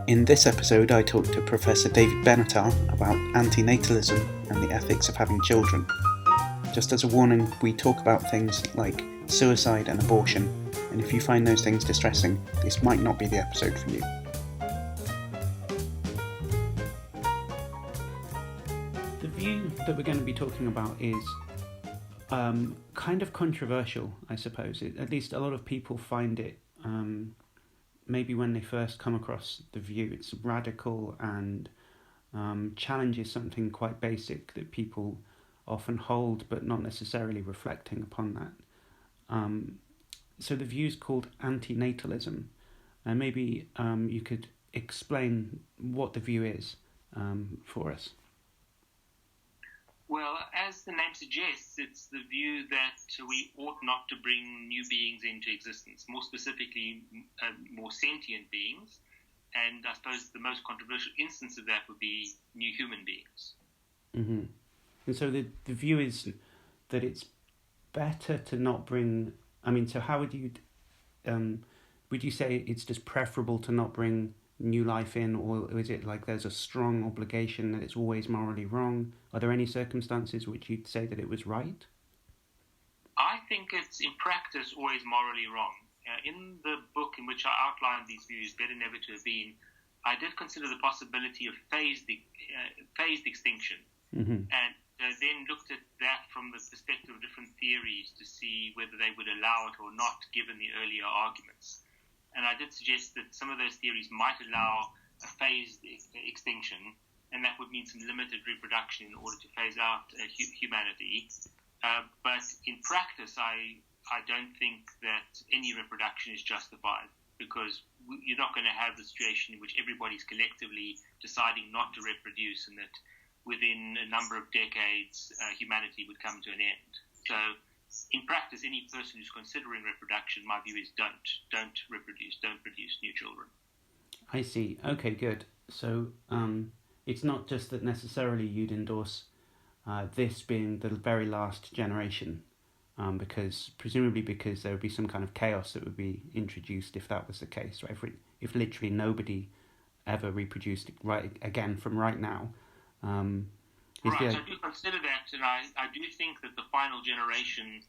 In this episode, I talked to Professor David Benatar about antinatalism and the ethics of having children. Just as a warning, we talk about things like suicide and abortion, and if you find those things distressing, this might not be the episode for you. The view that we're going to be talking about is kind of controversial, I suppose. At least a lot of people find it, maybe when they first come across the view, it's radical and challenges something quite basic that people often hold, but not necessarily reflecting upon that. So the view is called antinatalism. Maybe you could explain what the view is for us. Well, as the name suggests, it's the view that we ought not to bring new beings into existence, more specifically, more sentient beings. And I suppose the most controversial instance of that would be new human beings. Mm-hmm. And so the view is that it's better to not bring... so how would you say it's just preferable to not bring new life in, or is it like there's a strong obligation that it's always morally wrong? Are there any circumstances which you'd say that it was right? I think it's in practice always morally wrong. In the book in which I outlined these views, Better Never to Have Been, I did consider the possibility of phased extinction, and then looked at that from the perspective of different theories to see whether they would allow it or not, given the earlier arguments. And I did suggest that some of those theories might allow a phased extinction, and that would mean some limited reproduction in order to phase out humanity. But in practice, I don't think that any reproduction is justified, because you're not going to have the situation in which everybody's collectively deciding not to reproduce, and that within a number of decades, humanity would come to an end. So in practice, any person who's considering reproduction, my view is don't reproduce, don't produce new children. I see. Okay, good. So it's not just that necessarily you'd endorse this being the very last generation, because there would be some kind of chaos that would be introduced if that was the case, right? If literally nobody ever reproduced right again from right now. Right, so I do consider that, and I do think that the final generation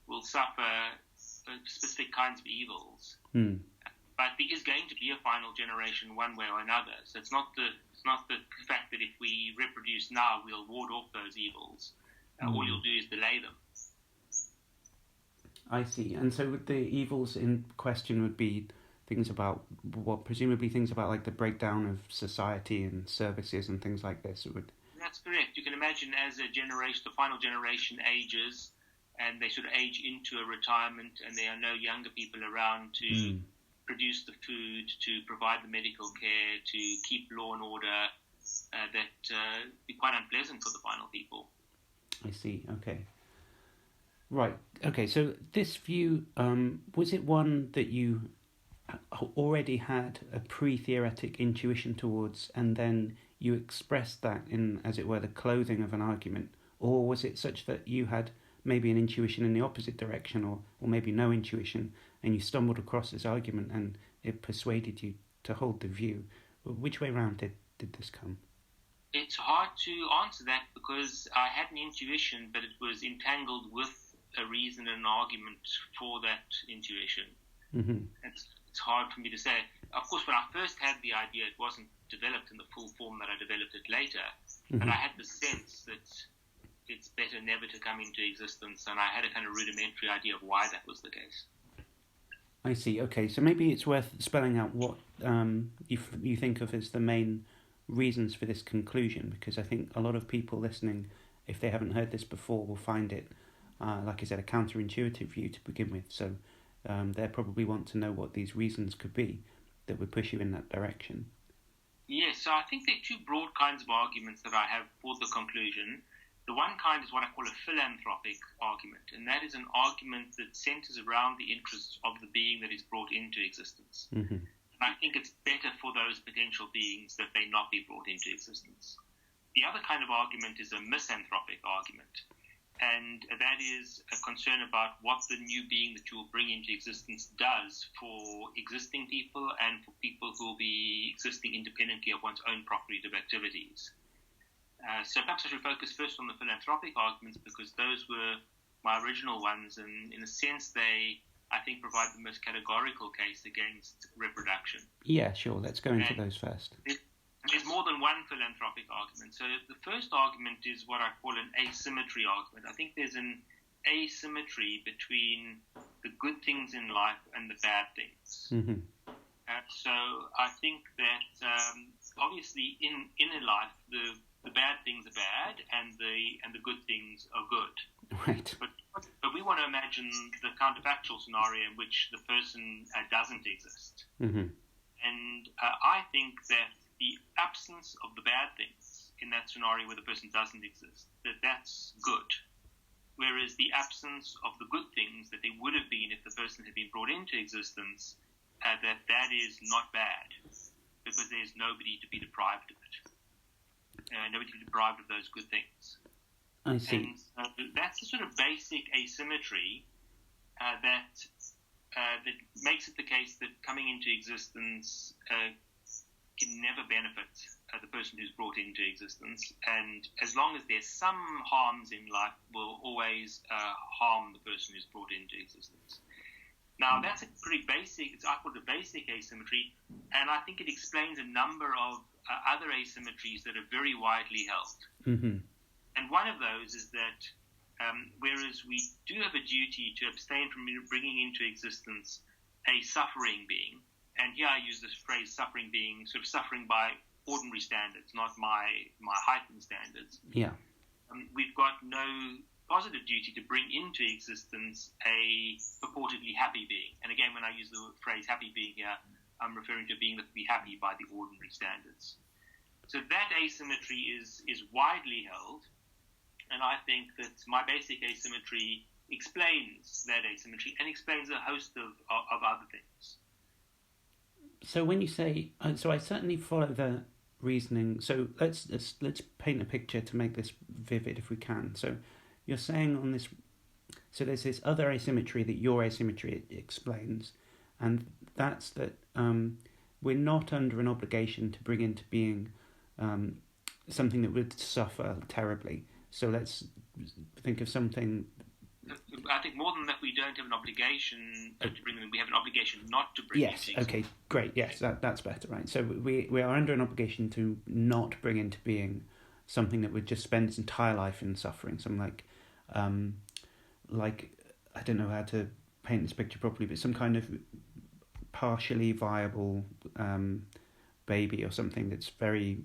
will suffer specific kinds of evils. But there is going to be a final generation one way or another. So it's not the fact that if we reproduce now, we'll ward off those evils. All you'll do is delay them. I see. And so the evils in question would be presumably things about like the breakdown of society and services and things like this. That's correct. You can imagine as the final generation ages, and they sort of age into a retirement, and there are no younger people around to produce the food, to provide the medical care, to keep law and order, that be quite unpleasant for the final people. I see. Okay. Right. Okay. So this view, was it one that you already had a pre-theoretic intuition towards, and then you expressed that in, as it were, the clothing of an argument? Or was it such that you had maybe an intuition in the opposite direction, or maybe no intuition, and you stumbled across this argument and it persuaded you to hold the view? Which way round did this come? It's hard to answer that, because I had an intuition, but it was entangled with a reason and an argument for that intuition. Mm-hmm. It's hard for me to say. Of course, when I first had the idea, it wasn't developed in the full form that I developed it later. Mm-hmm. But I had the sense that it's better never to come into existence, and I had a kind of rudimentary idea of why that was the case. I see. Okay, so maybe it's worth spelling out what you think of as the main reasons for this conclusion, because I think a lot of people listening, if they haven't heard this before, will find it, like I said, a counterintuitive view to begin with. So they probably want to know what these reasons could be that would push you in that direction. Yes, so I think there are two broad kinds of arguments that I have for the conclusion. The one kind is what I call a philanthropic argument, and that is an argument that centers around the interests of the being that is brought into existence. Mm-hmm. And I think it's better for those potential beings that they not be brought into existence. The other kind of argument is a misanthropic argument, and that is a concern about what the new being that you will bring into existence does for existing people and for people who will be existing independently of one's own procreative activities. So perhaps I should focus first on the philanthropic arguments, because those were my original ones, and in a sense they, I think, provide the most categorical case against reproduction. Yeah, sure. Let's go into those first. There's more than one philanthropic argument. So the first argument is what I call an asymmetry argument. I think there's an asymmetry between the good things in life and the bad things. Mm-hmm. So I think that obviously in a life the bad things are bad and the good things are good. Right. But we want to imagine the counterfactual scenario in which the person doesn't exist. Mm-hmm. And I think that the absence of the bad things in that scenario where the person doesn't exist, that's good. Whereas the absence of the good things that they would have been if the person had been brought into existence, that is not bad, because there's nobody to be deprived of it. Nobody to be deprived of those good things. I see. And that's the sort of basic asymmetry that makes it the case that coming into existence can never benefit the person who's brought into existence, and as long as there's some harms in life, will always harm the person who's brought into existence. Now, that's a pretty basic, I call it a basic asymmetry, and I think it explains a number of other asymmetries that are very widely held. Mm-hmm. And one of those is that whereas we do have a duty to abstain from bringing into existence a suffering being, and here I use this phrase suffering being, sort of suffering by ordinary standards, not my heightened standards. Yeah. We've got no positive duty to bring into existence a purportedly happy being. And again, when I use the phrase happy being here, I'm referring to a being that would be happy by the ordinary standards. So that asymmetry is widely held, and I think that my basic asymmetry explains that asymmetry and explains a host of other things. So when you say, so I certainly follow the reasoning. So let's paint a picture to make this vivid if we can. So you're saying on this, so there's this other asymmetry that your asymmetry explains, and that's that we're not under an obligation to bring into being something that would suffer terribly. So let's think of something. I think more than that, we don't have an obligation to bring them. We have an obligation not to bring. Yes. Okay. Great. Yes, that's better. Right. So we are under an obligation to not bring into being something that would just spend its entire life in suffering. Something like I don't know how to paint this picture properly, but some kind of partially viable baby or something that's very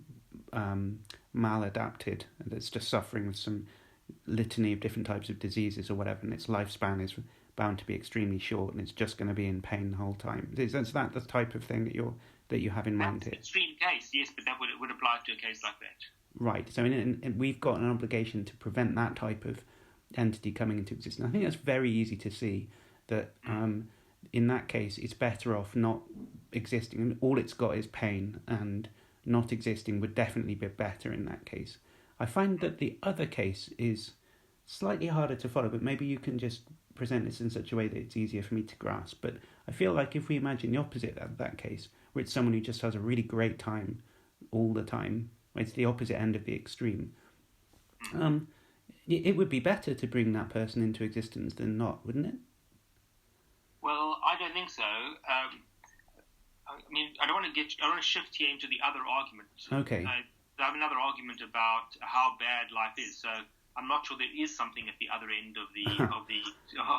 maladapted and that's just suffering with some litany of different types of diseases or whatever, and its lifespan is bound to be extremely short, and it's just going to be in pain the whole time. Is that the type of thing that you have in mind here? That's an extreme case, yes, but that would apply to a case like that. Right. So we've got an obligation to prevent that type of entity coming into existence. I think that's very easy to see that in that case it's better off not existing, and all it's got is pain, and not existing would definitely be better in that case. I find that the other case is slightly harder to follow, but maybe you can just present this in such a way that it's easier for me to grasp. But I feel like if we imagine the opposite of that case, where it's someone who just has a really great time all the time, where it's the opposite end of the extreme, it would be better to bring that person into existence than not, wouldn't it? Well, I don't think so. I mean, I don't want to shift here into the other argument. Okay. I have another argument about how bad life is. So I'm not sure there is something at the other end of the of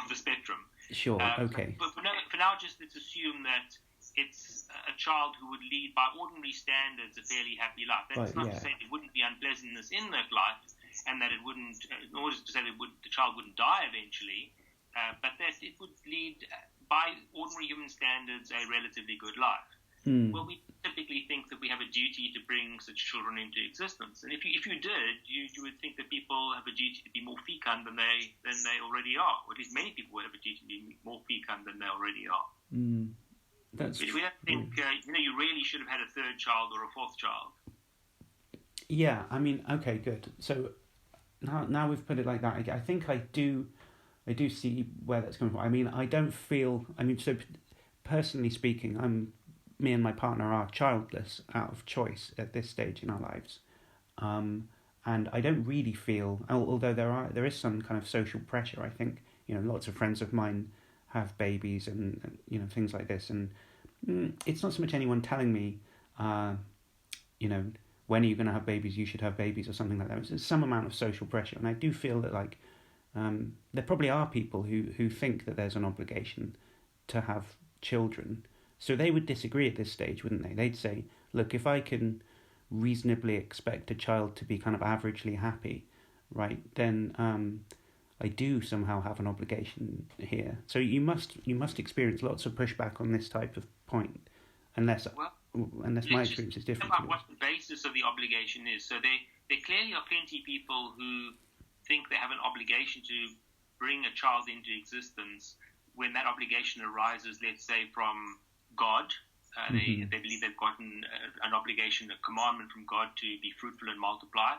the spectrum. Sure. Okay. But for now, just let's assume that it's a child who would lead, by ordinary standards, a fairly happy life. That's not to say there wouldn't be unpleasantness in that life, and that it wouldn't, in order to say that the child wouldn't die eventually, but that it would lead, by ordinary human standards, a relatively good life. Well, we typically think that we have a duty to bring such children into existence, and if you did, you would think that people have a duty to be more fecund than they already are, or at least many people would have a duty to be more fecund than they already are. That's if we don't think you really should have had a third child or a fourth child. Yeah, I mean, okay, good. So now we've put it like that, I think I do see where that's coming from. I mean, I don't feel. I mean, so personally speaking, me and my partner are childless out of choice at this stage in our lives, and I don't really feel. Although there is some kind of social pressure. I think lots of friends of mine have babies and things like this, and it's not so much anyone telling me, when are you going to have babies? You should have babies or something like that. There's some amount of social pressure, and I do feel that there probably are people who think that there's an obligation to have children. So they would disagree at this stage, wouldn't they? They'd say, look, if I can reasonably expect a child to be kind of averagely happy, right, then I do somehow have an obligation here. So you must experience lots of pushback on this type of point, unless my experience is different. About what the basis of the obligation is. So there clearly are plenty of people who think they have an obligation to bring a child into existence when that obligation arises, let's say, from God. They believe they've gotten an obligation, a commandment from God to be fruitful and multiply.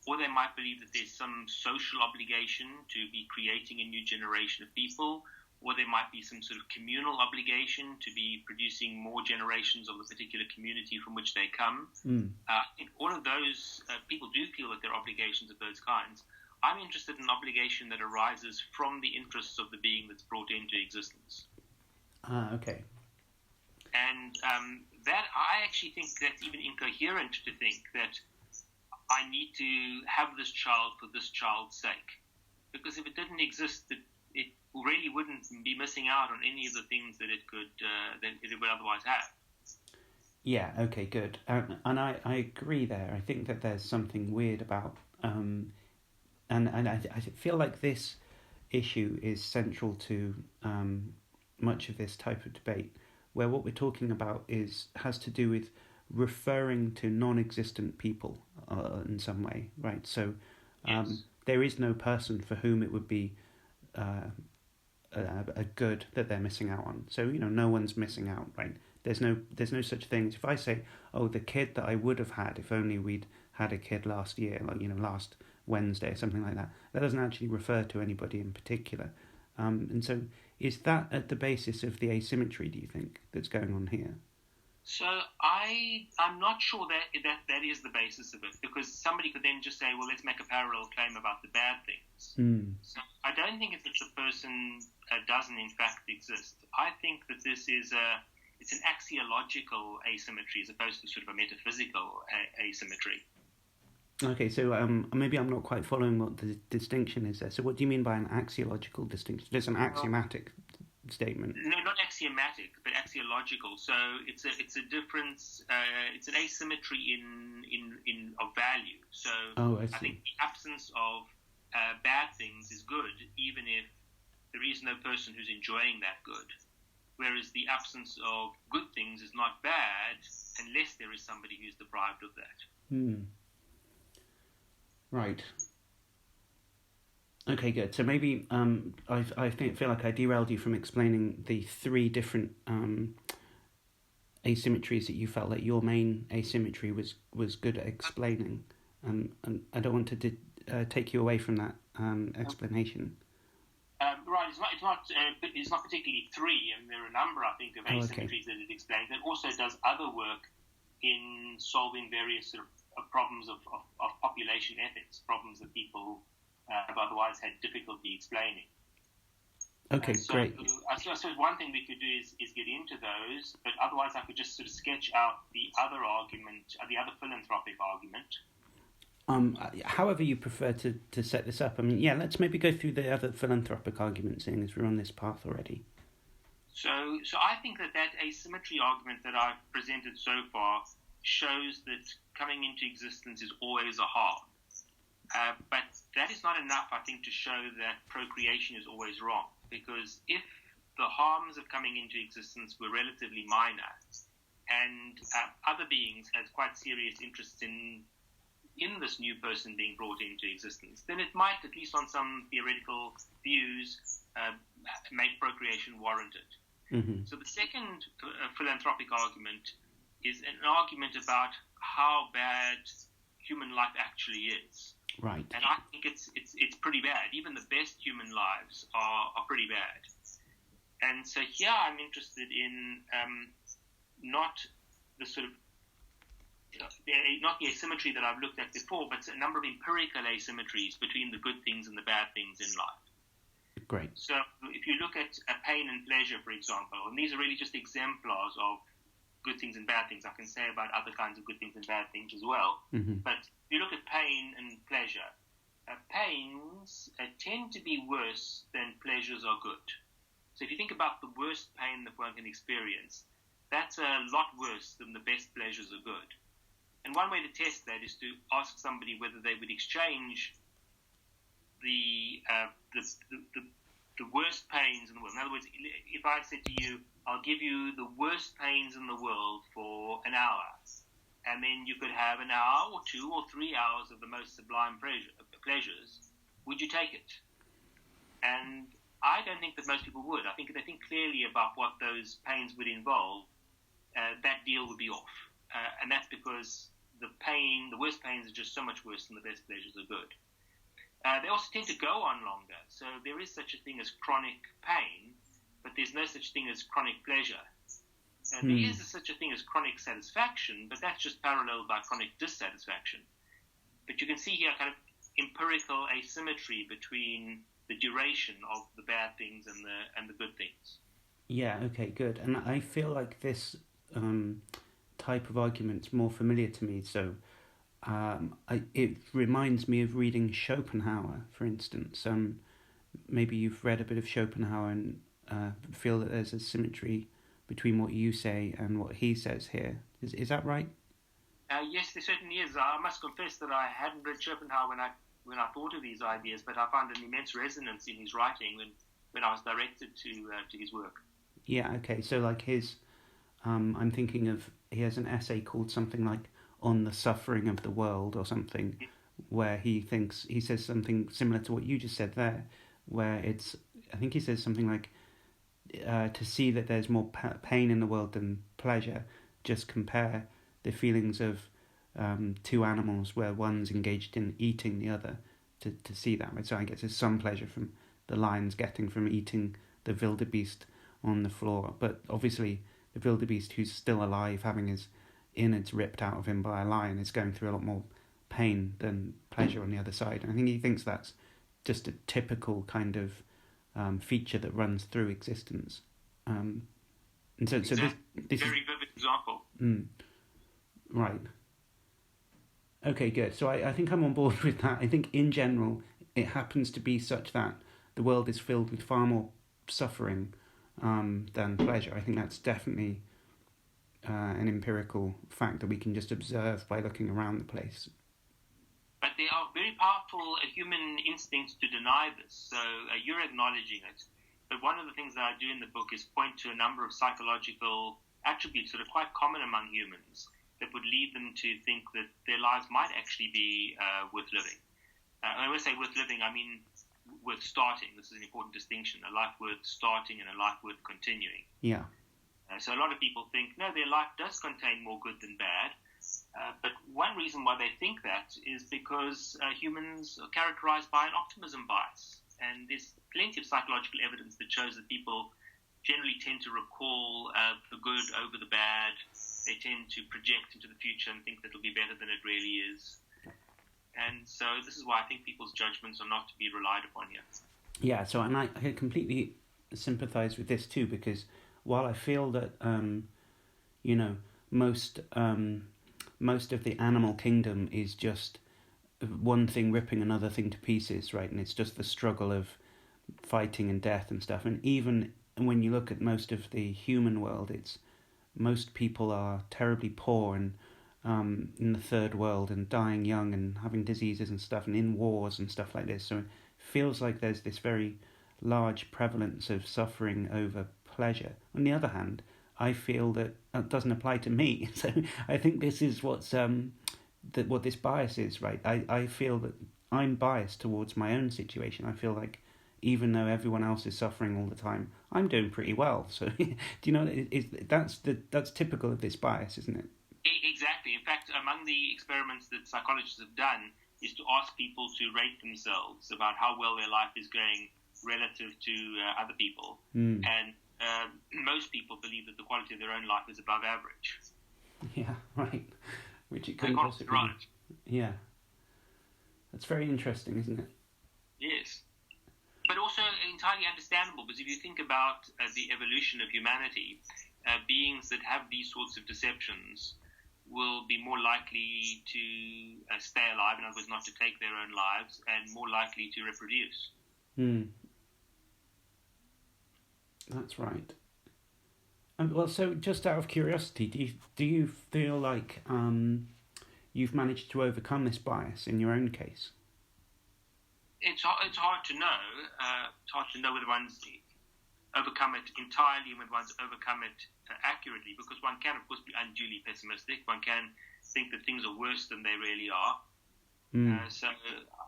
Or they might believe that there's some social obligation to be creating a new generation of people. Or there might be some sort of communal obligation to be producing more generations of the particular community from which they come. All of those people do feel that there are obligations of those kinds. I'm interested in an obligation that arises from the interests of the being that's brought into existence. Okay. And that I actually think that's even incoherent to think that I need to have this child for this child's sake. Because if it didn't exist, it really wouldn't be missing out on any of the things that it could that it would otherwise have. Yeah. Okay. Good. And I agree there. I think that there's something weird about and I feel like this issue is central to much of this type of debate, where what we're talking about has to do with referring to non-existent people in some way, right? So Yes. There is no person for whom it would be a good that they're missing out on. So no one's missing out, right? There's no such thing. If I say, oh, the kid that I would have had if only we'd had a kid last year, like last Wednesday or something like that, that doesn't actually refer to anybody in particular. And so is that at the basis of the asymmetry, do you think, that's going on here? So I'm not sure that is the basis of it, because somebody could then just say, well, let's make a parallel claim about the bad things. So I don't think it's that the person doesn't in fact exist. I think that this is it's an axiological asymmetry as opposed to sort of a metaphysical asymmetry. Okay, so maybe I'm not quite following what the distinction is there. So what do you mean by an axiological distinction? Just an axiomatic statement? No, not axiomatic, but axiological. So it's a difference. It's an asymmetry in of value. So I think the absence of bad things is good, even if there is no person who's enjoying that good. Whereas the absence of good things is not bad unless there is somebody who's deprived of that. Right. Okay, good. So maybe I feel like I derailed you from explaining the three different asymmetries that you felt like your main asymmetry was good at explaining, and I don't want to take you away from that explanation. Right, it's not particularly three, and there are a number, I think, of asymmetries that it explains. It also does other work in solving various sort of problems of population ethics, problems that people have otherwise had difficulty explaining. Okay, great. I suppose one thing we could do is get into those, but otherwise I could just sort of sketch out the other argument, the other philanthropic argument. However you prefer to set this up. I mean, yeah, let's maybe go through the other philanthropic argument, seeing as we're on this path already. So I think that asymmetry argument that I've presented so far shows that coming into existence is always a harm. But that is not enough, I think, to show that procreation is always wrong. Because if the harms of coming into existence were relatively minor, and other beings had quite serious interests in this new person being brought into existence, then it might, at least on some theoretical views, make procreation warranted. Mm-hmm. So the second philanthropic argument is an argument about how bad human life actually is. Right. And I think it's pretty bad. Even the best human lives are pretty bad. And so here I'm interested in not the sort of not the asymmetry that I've looked at before, but a number of empirical asymmetries between the good things and the bad things in life. Great. So if you look at pain and pleasure, for example, and these are really just exemplars of good things and bad things. I can say about other kinds of good things and bad things as well. Mm-hmm. But if you look at pain and pleasure, pains tend to be worse than pleasures are good. So if you think about the worst pain that one can experience, that's a lot worse than the best pleasures are good. And one way to test that is to ask somebody whether they would exchange the worst pains in the world. In other words, if I said to you, I'll give you the worst pains in the world for an hour, and then you could have an hour or 2 or 3 hours of the most sublime pleasures, would you take it? And I don't think that most people would. I think if they think clearly about what those pains would involve, that deal would be off. And that's because the worst pains are just so much worse than the best pleasures are good. They also tend to go on longer. So there is such a thing as chronic pain, but there's no such thing as chronic pleasure. There is such a thing as chronic satisfaction, but that's just paralleled by chronic dissatisfaction. But you can see here kind of empirical asymmetry between the duration of the bad things and the good things. Yeah, okay, good. And I feel like this type of argument's more familiar to me, so it reminds me of reading Schopenhauer, for instance. Maybe you've read a bit of Schopenhauer and feel that there's a symmetry between what you say and what he says here. Is that right? Yes, there certainly is. I must confess that I hadn't read Schopenhauer when I thought of these ideas, but I found an immense resonance in his writing when I was directed to his work. Yeah, okay. So like his, I'm thinking of, he has an essay called something like On the Suffering of the World or something, where he says something similar to what you just said there, where I think he says something like, to see that there's more pain in the world than pleasure, just compare the feelings of two animals where one's engaged in eating the other to see that. Right? So I guess there's some pleasure from the lion's getting from eating the wildebeest on the floor, but obviously the wildebeest who's still alive, having his innards ripped out of him by a lion, is going through a lot more pain than pleasure on the other side. And I think he thinks that's just a typical kind of feature that runs through existence. And so this very vivid example. Right. Okay, good. So I think I'm on board with that. I think in general it happens to be such that the world is filled with far more suffering than pleasure. I think that's definitely an empirical fact that we can just observe by looking around the place. But there are very powerful human instincts to deny this, so you're acknowledging it. But one of the things that I do in the book is point to a number of psychological attributes that are quite common among humans that would lead them to think that their lives might actually be worth living. And when I say worth living, I mean worth starting. This is an important distinction, a life worth starting and a life worth continuing. Yeah. So a lot of people think, no, their life does contain more good than bad. But one reason why they think that is because humans are characterized by an optimism bias. And there's plenty of psychological evidence that shows that people generally tend to recall the good over the bad. They tend to project into the future and think that it'll be better than it really is. And so this is why I think people's judgments are not to be relied upon here. Yeah, so and I completely sympathise with this too, because while I feel that, most of the animal kingdom is just one thing ripping another thing to pieces, right? And it's just the struggle of fighting and death and stuff. And even when you look at most of the human world, most people are terribly poor and in the third world and dying young and having diseases and stuff and in wars and stuff like this. So it feels like there's this very large prevalence of suffering over pleasure. On the other hand, I feel that doesn't apply to me. So I think this is what this bias is, right? I feel that I'm biased towards my own situation. I feel like even though everyone else is suffering all the time, I'm doing pretty well. So do you know, that's typical of this bias, isn't it? Exactly. In fact, among the experiments that psychologists have done, is to ask people to rate themselves about how well their life is going relative to other people. And most people believe that the quality of their own life is above average. Yeah, right. Which it couldn't possibly be. Right. Yeah. That's very interesting, isn't it? Yes. But also entirely understandable, because if you think about the evolution of humanity, beings that have these sorts of deceptions will be more likely to stay alive, in other words, not to take their own lives, and more likely to reproduce. That's right. Well, so just out of curiosity, do you feel like you've managed to overcome this bias in your own case? It's hard to know. It's hard to know whether one's overcome it entirely and whether one's overcome it accurately, because one can, of course, be unduly pessimistic. One can think that things are worse than they really are. So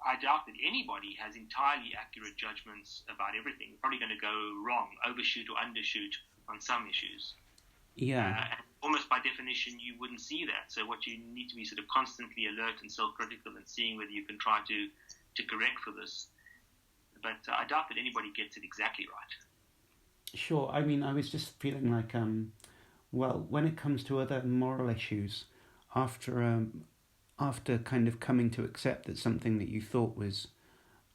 I doubt that anybody has entirely accurate judgments about everything. Probably going to go wrong, overshoot or undershoot on some issues. Yeah. And almost by definition, you wouldn't see that. So what you need to be sort of constantly alert and self-critical and seeing whether you can try to correct for this. But I doubt that anybody gets it exactly right. Sure. I mean, I was just feeling like, well, when it comes to other moral issues, after kind of coming to accept that something that you thought was,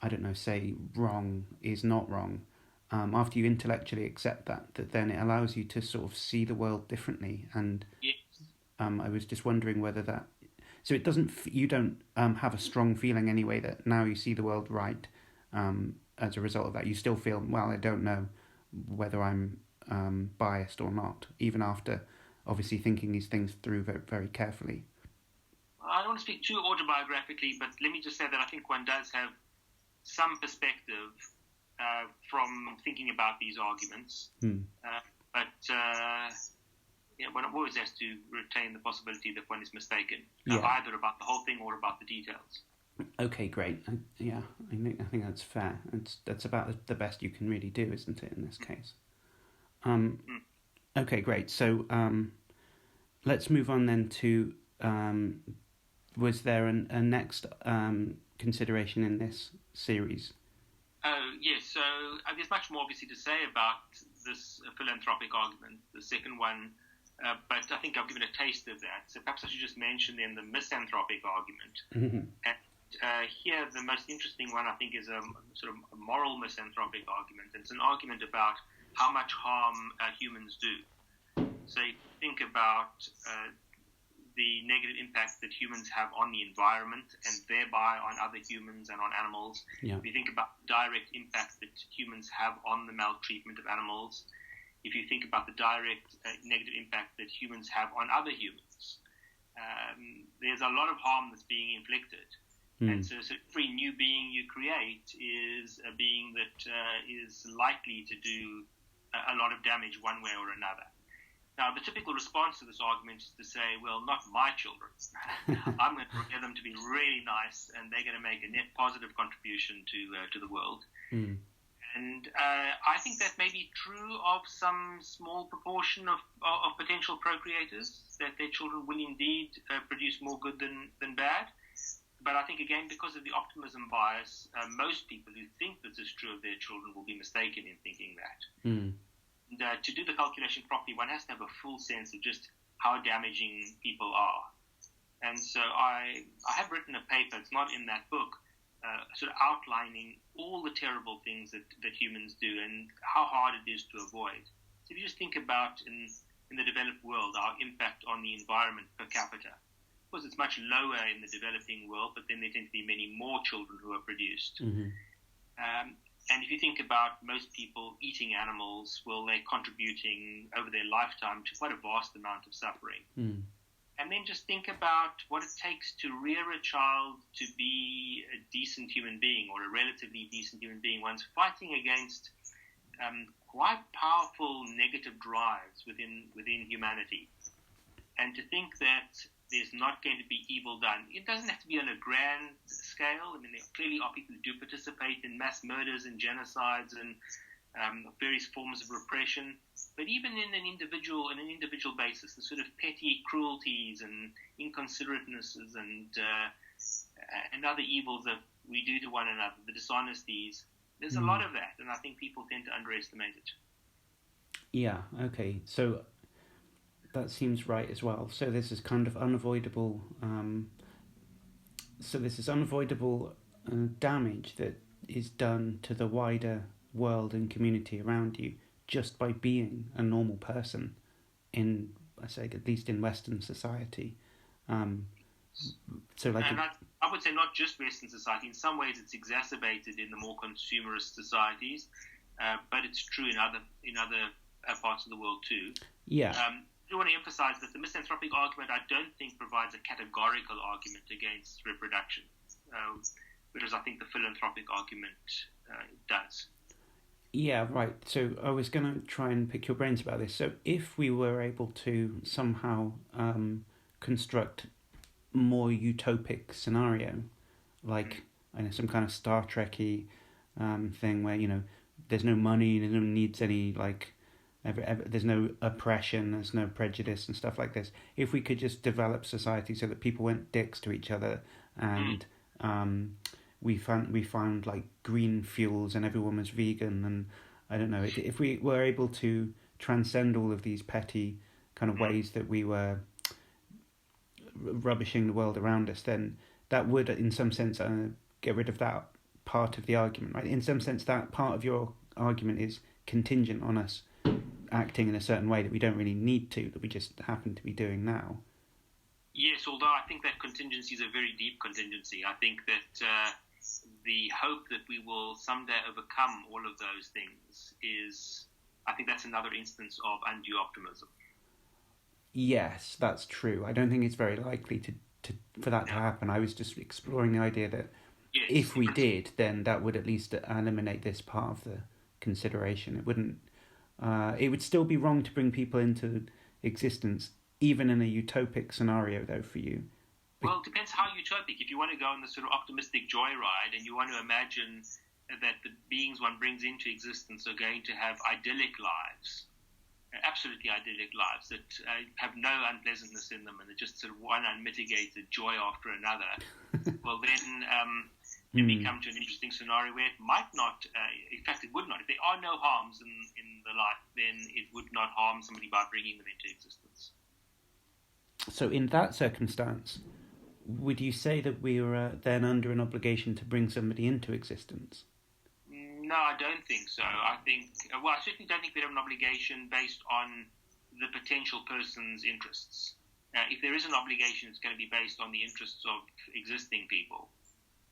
I don't know, say wrong is not wrong, after you intellectually accept that then it allows you to sort of see the world differently. And yes. I was just wondering whether that, so it doesn't, you don't have a strong feeling anyway that now you see the world right as a result of that. You still feel, well, I don't know whether I'm biased or not, even after obviously thinking these things through very, very carefully. I don't want to speak too autobiographically, but let me just say that I think one does have some perspective from thinking about these arguments. One always has to retain the possibility that one is mistaken, either about the whole thing or about the details. Okay, great. I think that's fair. That's about the best you can really do, isn't it, in this case? Okay, great. So let's move on then to, was there a next consideration in this series? Yes, so there's much more obviously to say about this philanthropic argument, the second one, but I think I've given a taste of that. So perhaps I should just mention then the misanthropic argument. And here the most interesting one I think is a sort of a moral misanthropic argument. It's an argument about how much harm humans do. So you think about the negative impact that humans have on the environment and thereby on other humans and on animals. Yeah. If you think about the direct impact that humans have on the maltreatment of animals, if you think about the direct negative impact that humans have on other humans, there's a lot of harm that's being inflicted. And so every new being you create is a being that is likely to do a lot of damage one way or another. Now, the typical response to this argument is to say, well, not my children. I'm going to get them to be really nice, and they're going to make a net positive contribution to the world. And I think that may be true of some small proportion of potential procreators, that their children will indeed produce more good than bad. But I think, again, because of the optimism bias, most people who think this is true of their children will be mistaken in thinking that. And, to do the calculation properly, one has to have a full sense of just how damaging people are. And so I have written a paper, it's not in that book, sort of outlining all the terrible things that humans do and how hard it is to avoid. So if you just think about in the developed world, our impact on the environment per capita. Of course, it's much lower in the developing world, but then there tend to be many more children who are produced. And if you think about most people eating animals, well, they're contributing over their lifetime to quite a vast amount of suffering. And then just think about what it takes to rear a child to be a decent human being or a relatively decent human being. One's fighting against quite powerful negative drives within humanity. And to think that there's not going to be evil done. It doesn't have to be on a grand scale. I mean, there clearly are people who do participate in mass murders and genocides and various forms of repression. But even in an individual basis, the sort of petty cruelties and inconsideratenesses and and other evils that we do to one another, the dishonesties. There's a lot of that, and I think people tend to underestimate it. Yeah, okay. So that seems right as well. So this is kind of unavoidable. Damage that is done to the wider world and community around you just by being a normal person in, I say, at least in Western society. So like, and I would say not just Western society. In some ways, it's exacerbated in the more consumerist societies, but it's true in other parts of the world too. Yeah. I do want to emphasize that the misanthropic argument, I don't think, provides a categorical argument against reproduction, whereas I think the philanthropic argument does. Yeah, right. So I was going to try and pick your brains about this. So if we were able to somehow construct more utopic scenario, like I know, some kind of Star Trek-y thing where, you know, there's no money, no one needs any, like, there's no oppression, there's no prejudice and stuff like this. If we could just develop society so that people weren't dicks to each other, and we found like green fuels and everyone was vegan, and I don't know, if we were able to transcend all of these petty kind of ways that we were rubbishing the world around us, then that would, in some sense, get rid of that part of the argument, right? In some sense, that part of your argument is contingent on us acting in a certain way that we don't really need to, that we just happen to be doing now. Yes, although I think that contingency is a very deep contingency. I think that the hope that we will someday overcome all of those things is, I think that's another instance of undue optimism. Yes, that's true. I don't think it's very likely for that to happen. I was just exploring the idea that if we did, then that would at least eliminate this part of the consideration. It wouldn't. It would still be wrong to bring people into existence, even in a utopic scenario, though, for you. Well, it depends how utopic. If you want to go on the sort of optimistic joyride and you want to imagine that the beings one brings into existence are going to have idyllic lives, absolutely idyllic lives that have no unpleasantness in them and are just sort of one unmitigated joy after another, well, then we come to an interesting scenario where it might not, in fact, it would not. If there are no harms in the life, then it would not harm somebody by bringing them into existence. So in that circumstance, would you say that we are then under an obligation to bring somebody into existence? No, I don't think so. I think, I certainly don't think we have an obligation based on the potential person's interests. If there is an obligation, it's going to be based on the interests of existing people.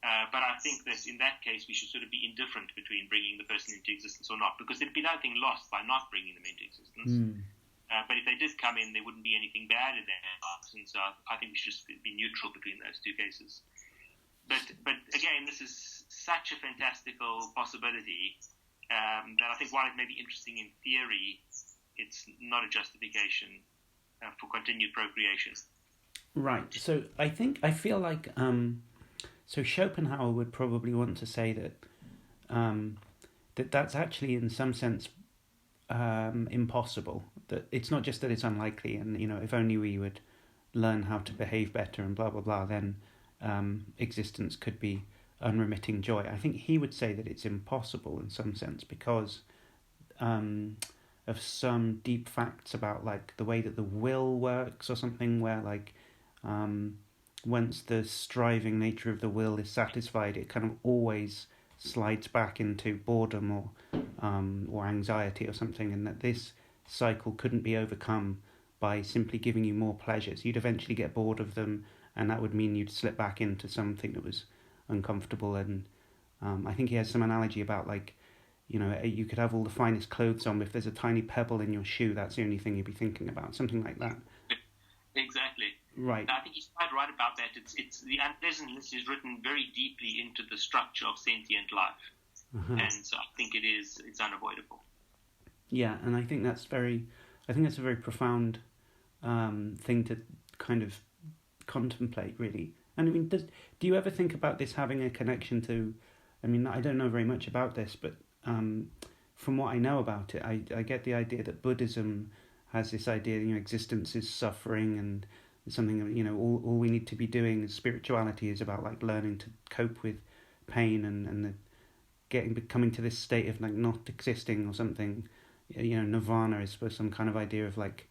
But I think that in that case, we should sort of be indifferent between bringing the person into existence or not, because there'd be nothing lost by not bringing them into existence. But if they did come in, there wouldn't be anything bad in their lives, and so I think we should just be neutral between those two cases. But again, this is such a fantastical possibility that I think while it may be interesting in theory, it's not a justification for continued procreation. Right. So I feel like so Schopenhauer would probably want to say that that's actually in some sense impossible. That it's not just that it's unlikely, and you know, if only we would learn how to behave better and blah blah blah, then existence could be unremitting joy. I think he would say that it's impossible in some sense because of some deep facts about like the way that the will works or something, where like once the striving nature of the will is satisfied, it kind of always slides back into boredom or anxiety or something, and that this cycle couldn't be overcome by simply giving you more pleasures. You'd eventually get bored of them, and that would mean you'd slip back into something that was uncomfortable. And I think he has some analogy about like, you know, you could have all the finest clothes on, but if there's a tiny pebble in your shoe, that's the only thing you'd be thinking about, something like that. Exactly. Right. I think he's quite right about that. It's the unpleasantness is written very deeply into the structure of sentient life, and so I think it's unavoidable. Yeah, and I think that's a very profound thing to kind of contemplate, really. And I mean, do you ever think about this having a connection to? I mean, I don't know very much about this, but from what I know about it, I get the idea that Buddhism has this idea, you know, existence is suffering, and It's something, you know, all we need to be doing is spirituality is about like learning to cope with pain and coming to this state of like not existing or something. You know, nirvana is supposed some kind of idea of like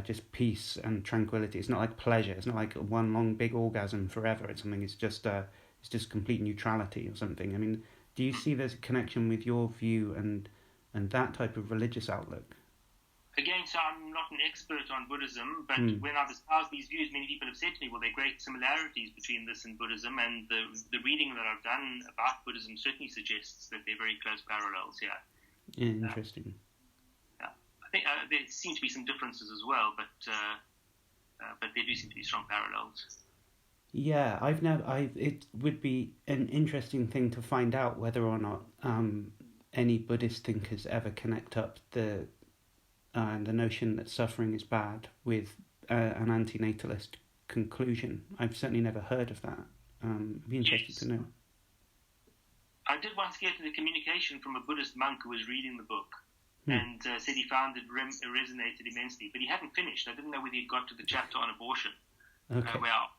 just peace and tranquility. It's not like pleasure. It's not like one long big orgasm forever. It's something. It's just complete neutrality or something. I mean, do you see there's a connection with your view and that type of religious outlook? Again, so I'm not an expert on Buddhism, but when I've espoused these views, many people have said to me, well, there are great similarities between this and Buddhism, and the reading that I've done about Buddhism certainly suggests that there are very close parallels here. Yeah, interesting. I think there seem to be some differences as well, but there do seem to be strong parallels. Yeah, it would be an interesting thing to find out whether or not any Buddhist thinkers ever connect up the notion that suffering is bad with an antinatalist conclusion. I've certainly never heard of that. I'd be interested to know. I did once get a communication from a Buddhist monk who was reading the book and said he found it resonated immensely, but he hadn't finished. I didn't know whether he got to the chapter on abortion, where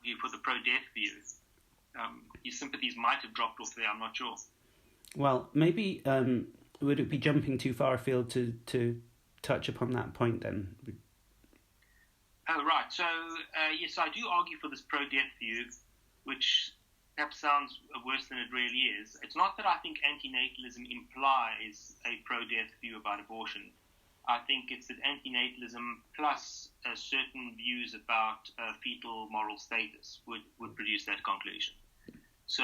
you put the pro-death view. His sympathies might have dropped off there, I'm not sure. Well, maybe would it be jumping too far afield to touch upon that point then? Oh, right. So, yes, I do argue for this pro-death view, which perhaps sounds worse than it really is. It's not that I think antinatalism implies a pro-death view about abortion. I think it's that antinatalism plus certain views about fetal moral status would produce that conclusion. So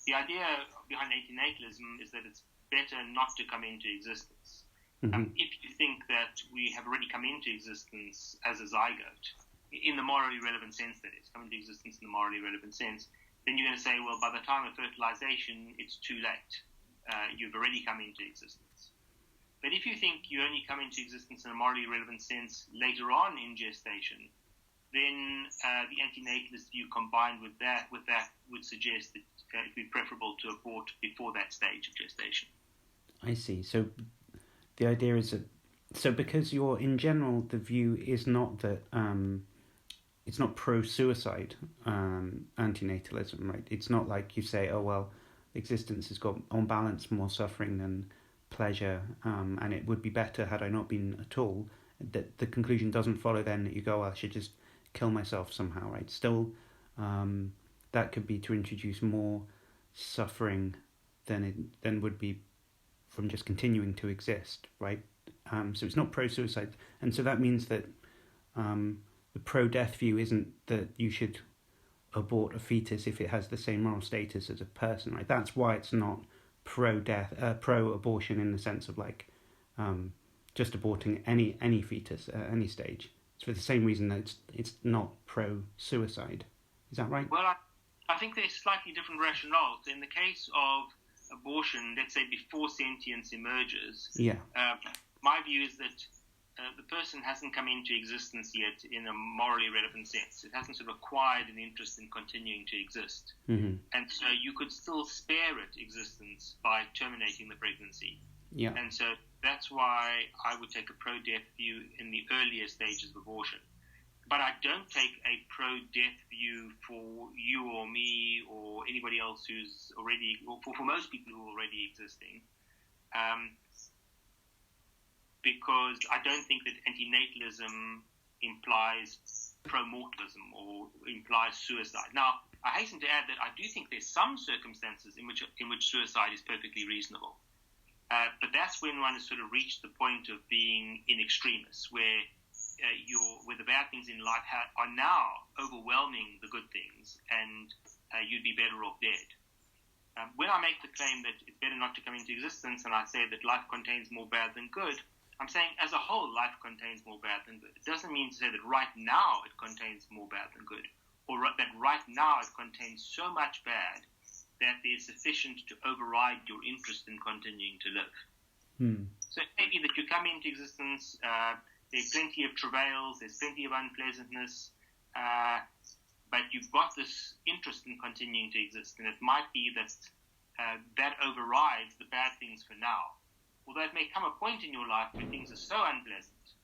the idea behind antinatalism is that it's better not to come into existence. If you think that we have already come into existence as a zygote, in the morally relevant sense, that is, come into existence in the morally relevant sense, then you're going to say, well, by the time of fertilization, it's too late. You've already come into existence. But if you think you only come into existence in a morally relevant sense later on in gestation, then the antinatalist view combined with that would suggest that it would be preferable to abort before that stage of gestation. I see. So the idea is that, so because in general, the view is not that it's not pro-suicide antinatalism, right? It's not like you say, oh, well, existence has got, on balance, more suffering than pleasure, and it would be better had I not been at all. That the conclusion doesn't follow then that you go, I should just kill myself somehow, right? Still, that could be to introduce more suffering than would be from just continuing to exist, right? So it's not pro-suicide, and so that means that the pro-death view isn't that you should abort a fetus if it has the same moral status as a person, right? That's why it's not pro-abortion in the sense of like just aborting any fetus at any stage. It's for the same reason that it's not pro-suicide. Is that right? Well, I think there's slightly different rationales. In the case of abortion, let's say before sentience emerges, my view is that the person hasn't come into existence yet in a morally relevant sense. It hasn't sort of acquired an interest in continuing to exist. And so you could still spare it existence by terminating the pregnancy. And so that's why I would take a pro-death view in the earlier stages of abortion. But I don't take a pro-death view for you or me or anybody else who's already, or for most people who are already existing, because I don't think that antinatalism implies pro-mortalism or implies suicide. Now, I hasten to add that I do think there's some circumstances in which suicide is perfectly reasonable. But that's when one has sort of reached the point of being in extremis, where the bad things in life are now overwhelming the good things, and you'd be better off dead. When I make the claim that it's better not to come into existence, and I say that life contains more bad than good, I'm saying as a whole life contains more bad than good. It doesn't mean to say that right now it contains more bad than good, or that right now it contains so much bad that there's sufficient to override your interest in continuing to live. So it may be that you come into existence, there's plenty of travails, there's plenty of unpleasantness, but you've got this interest in continuing to exist, and it might be that that overrides the bad things for now. Although it may come a point in your life where things are so unpleasant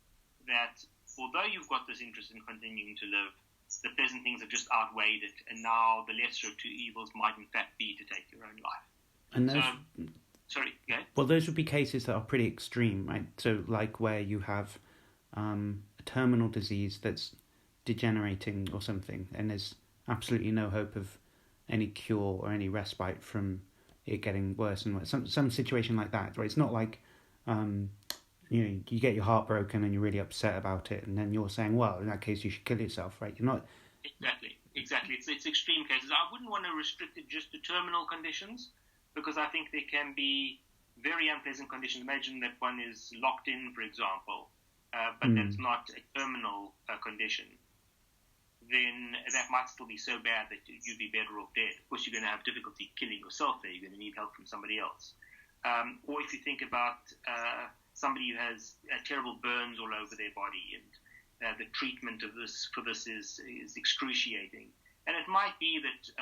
that although you've got this interest in continuing to live, the pleasant things have just outweighed it, and now the lesser of two evils might in fact be to take your own life. And those, sorry, go ahead. Well, those would be cases that are pretty extreme, right? So, like where you have a terminal disease that's degenerating or something, and there's absolutely no hope of any cure or any respite from it getting worse and worse. Some situation like that, right? It's not like you get your heart broken and you're really upset about it, and then you're saying, well, in that case, you should kill yourself, right? You're not. Exactly. It's extreme cases. I wouldn't want to restrict it just to terminal conditions, because I think there can be very unpleasant conditions. Imagine that one is locked in, for example, but that's not a terminal condition. Then that might still be so bad that you'd be better off dead. Of course, you're going to have difficulty killing yourself there. You're going to need help from somebody else. Or if you think about somebody who has terrible burns all over their body, and the treatment of this is excruciating. And it might be that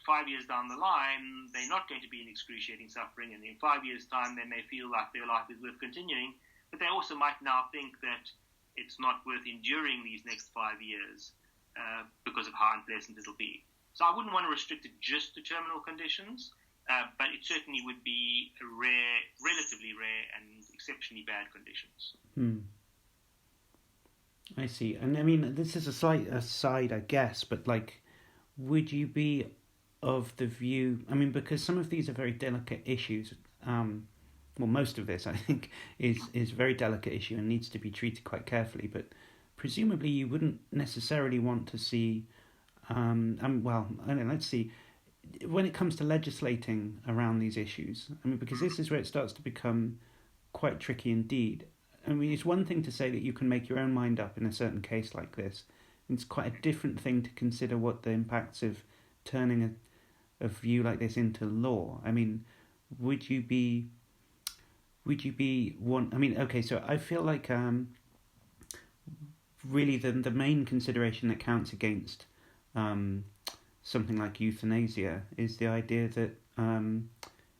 5 years down the line, they're not going to be in excruciating suffering, and in 5 years' time, they may feel like their life is worth continuing, but they also might now think that it's not worth enduring these next 5 years because of how unpleasant it'll be. So I wouldn't want to restrict it just to terminal conditions, but it certainly would be relatively rare and exceptionally bad conditions. I see. And I mean, this is a slight aside, I guess, but like, would you be of the view, I mean, because some of these are very delicate issues, well, most of this, I think, is a very delicate issue and needs to be treated quite carefully, but presumably you wouldn't necessarily want to see, well, I don't know, let's see, when it comes to legislating around these issues, I mean, because this is where it starts to become quite tricky indeed. I mean, it's one thing to say that you can make your own mind up in a certain case like this. It's quite a different thing to consider what the impacts of turning a view like this into law. I mean, would you be one? I mean, okay, so I feel like really the main consideration that counts against something like euthanasia is the idea that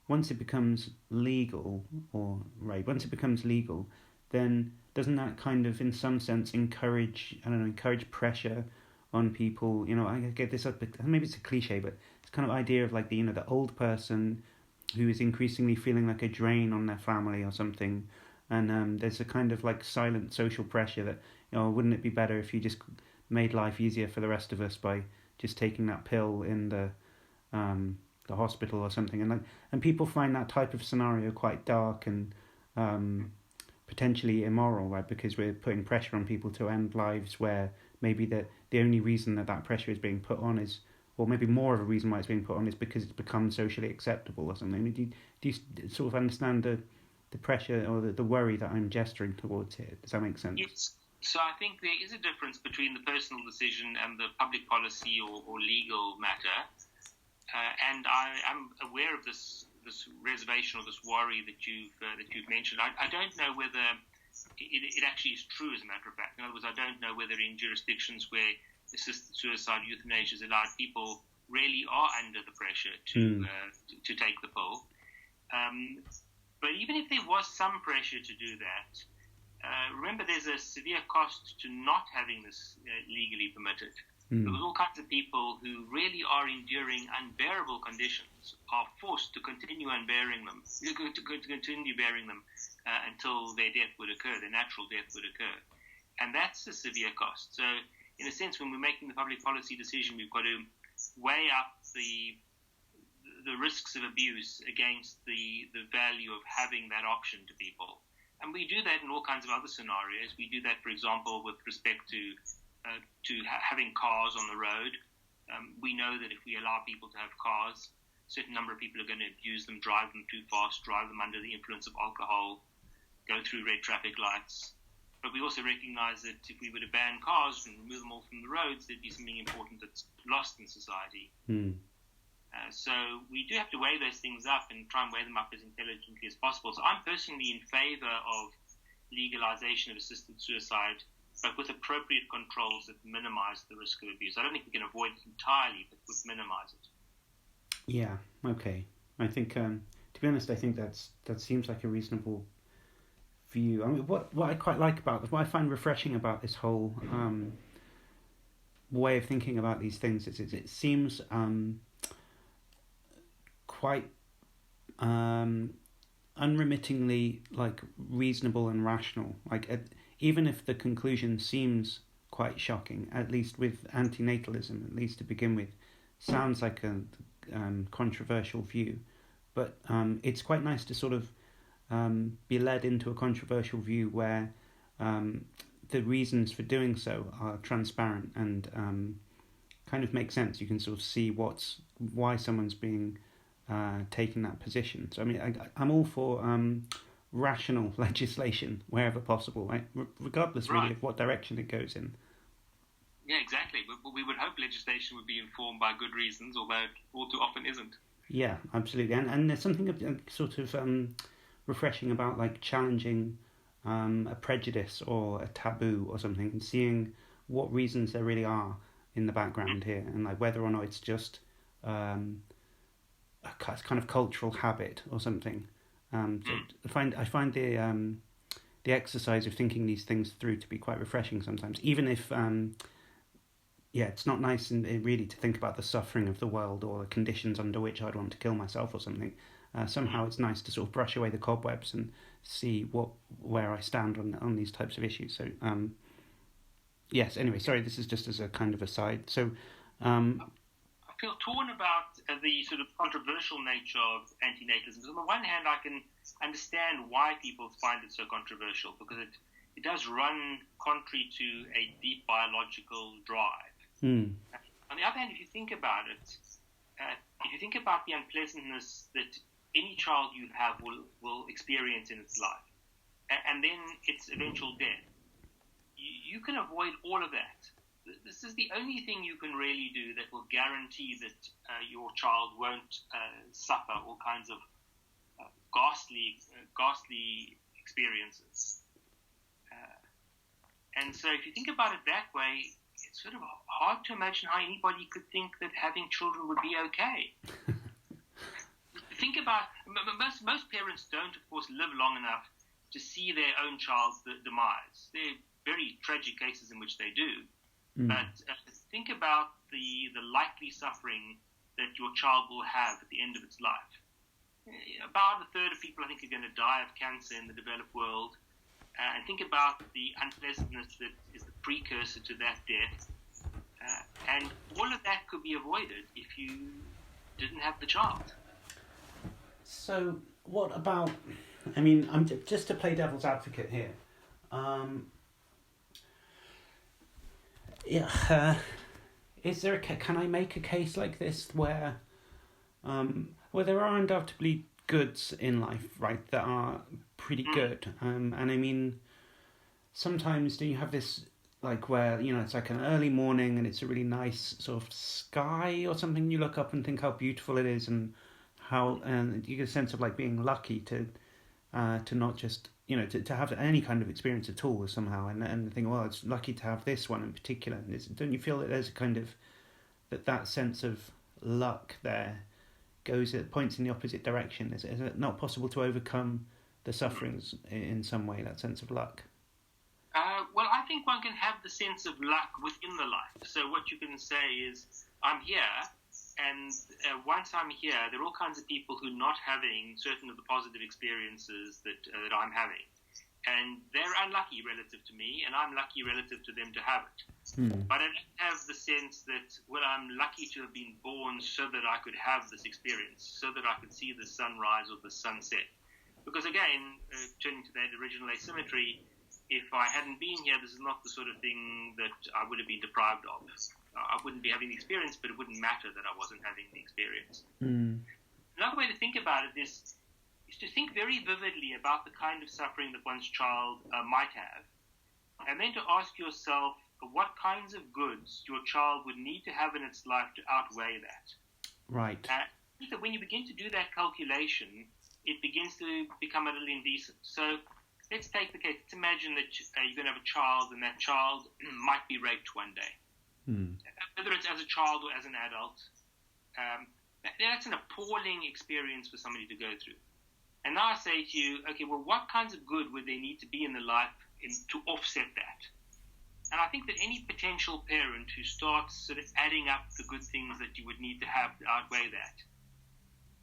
once it becomes legal, then doesn't that kind of, in some sense, encourage pressure on people? You know, I get this up, maybe it's a cliche, but it's kind of idea of like the old person who is increasingly feeling like a drain on their family or something, and there's a kind of like silent social pressure that, wouldn't it be better if you just made life easier for the rest of us by just taking that pill in the hospital or something, and people find that type of scenario quite dark and potentially immoral, right? Because we're putting pressure on people to end lives where maybe the only reason that pressure is being put on is, or maybe more of a reason why it's being put on is because it's become socially acceptable or something. I mean, do you sort of understand the pressure or the worry that I'm gesturing towards here? Does that make sense? Yes. So I think there is a difference between the personal decision and the public policy or legal matter. And I am aware of this reservation or this worry that you've mentioned. I don't know whether it actually is true, as a matter of fact. In other words, I don't know whether in jurisdictions where assisted suicide, euthanasia is allowed, people really are under the pressure to take the pill. But even if there was some pressure to do that, remember there's a severe cost to not having this legally permitted. Because all kinds of people who really are enduring unbearable conditions are forced to continue bearing them until their death would occur, their natural death would occur. And that's a severe cost. So in a sense, when we're making the public policy decision, we've got to weigh up the risks of abuse against the value of having that option to people. And we do that in all kinds of other scenarios. We do that, for example, with respect to having cars on the road. We know that if we allow people to have cars, a certain number of people are going to abuse them, drive them too fast, drive them under the influence of alcohol, go through red traffic lights. But we also recognize that if we were to ban cars and remove them all from the roads, there'd be something important that's lost in society. So we do have to weigh those things up and try and weigh them up as intelligently as possible. So I'm personally in favor of legalization of assisted suicide, but with appropriate controls that minimize the risk of abuse. I don't think we can avoid it entirely, but would minimize it. Yeah, okay. I think, to be honest, I think that seems like a reasonable view. I mean, what I quite like about this, what I find refreshing about this whole way of thinking about these things is it seems quite unremittingly like reasonable and rational. Like even if the conclusion seems quite shocking, at least with antinatalism, at least to begin with, sounds like a controversial view, but it's quite nice to sort of be led into a controversial view where the reasons for doing so are transparent and kind of make sense. You can sort of see why someone's being taking that position. So I mean, I'm all for rational legislation wherever possible, right? Regardless really of what direction it goes in. Yeah, exactly. We would hope legislation would be informed by good reasons, although it all too often isn't. Yeah, absolutely. And there's something sort of refreshing about like challenging a prejudice or a taboo or something and seeing what reasons there really are in the background here, and like whether or not it's just a kind of cultural habit or something. So I find the exercise of thinking these things through to be quite refreshing sometimes, even if it's not nice really to think about the suffering of the world or the conditions under which I'd want to kill myself or something. Somehow it's nice to sort of brush away the cobwebs and see where I stand on these types of issues. So yes. Anyway, sorry, this is just as a kind of aside. So I feel torn about the sort of controversial nature of antinatalism. On the one hand, I can understand why people find it so controversial, because it does run contrary to a deep biological drive. On the other hand, if you think about it, if you think about the unpleasantness that any child you have will experience in its life, and then its eventual death, you can avoid all of that. This is the only thing you can really do that will guarantee that your child won't suffer all kinds of ghastly experiences. And so if you think about it that way, it's sort of hard to imagine how anybody could think that having children would be okay. Think about, most parents don't, of course, live long enough to see their own child's demise. There are very tragic cases in which they do. But think about the likely suffering that your child will have at the end of its life. About a third of people, I think, are going to die of cancer in the developed world. And think about the unpleasantness that is the precursor to that death. And all of that could be avoided if you didn't have the child. So what about, I mean, I'm just to play devil's advocate here. Is there can I make a case like this where there are undoubtedly goods in life, right, that are pretty good, and I mean, sometimes do you have this like where it's like an early morning and it's a really nice sort of sky or something, you look up and think how beautiful it is and you get a sense of like being lucky to not just to have any kind of experience at all somehow, and think, well, it's lucky to have this one in particular. And don't you feel that there's a kind of that sense of luck there points in the opposite direction? Is it not possible to overcome the sufferings in some way, that sense of luck? Well, I think one can have the sense of luck within the life. So what you can say is, I'm here, and once I'm here, there are all kinds of people who are not having certain of the positive experiences that I'm having. And they're unlucky relative to me, and I'm lucky relative to them to have it. But I don't have the sense that, well, I'm lucky to have been born so that I could have this experience, so that I could see the sunrise or the sunset. Because again, turning to that original asymmetry, if I hadn't been here, this is not the sort of thing that I would have been deprived of. I wouldn't be having the experience, but it wouldn't matter that I wasn't having the experience. Another way to think about it is to think very vividly about the kind of suffering that one's child might have, and then to ask yourself what kinds of goods your child would need to have in its life to outweigh that. Right. When you begin to do that calculation, it begins to become a little indecent. So let's take the case. Let's imagine that you're going to have a child, and that child might be raped one day. Whether it's as a child or as an adult, that's an appalling experience for somebody to go through. And now I say to you, okay, well, what kinds of good would they need to be in the life to offset that? And I think that any potential parent who starts sort of adding up the good things that you would need to have to outweigh that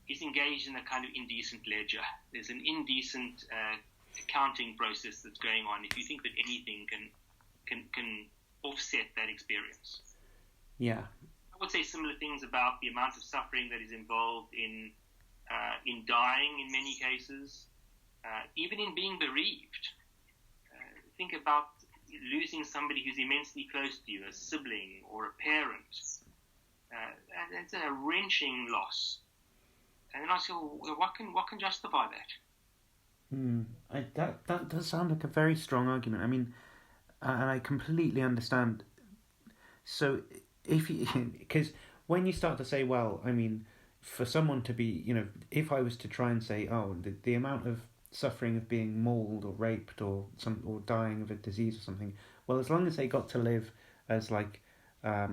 is engaged in a kind of indecent ledger. There's an indecent accounting process that's going on if you think that anything can offset that experience. Yeah. I would say similar things about the amount of suffering that is involved in dying in many cases, even in being bereaved. Think about losing somebody who's immensely close to you, a sibling or a parent. It's a wrenching loss. And then I say, well, what can justify that? That does sound like a very strong argument. I mean, and I completely understand. So, because when you start to say, well, I mean, for someone to be, if I was to try and say, oh, the amount of suffering of being mauled or raped or dying of a disease or something, well, as long as they got to live as like, I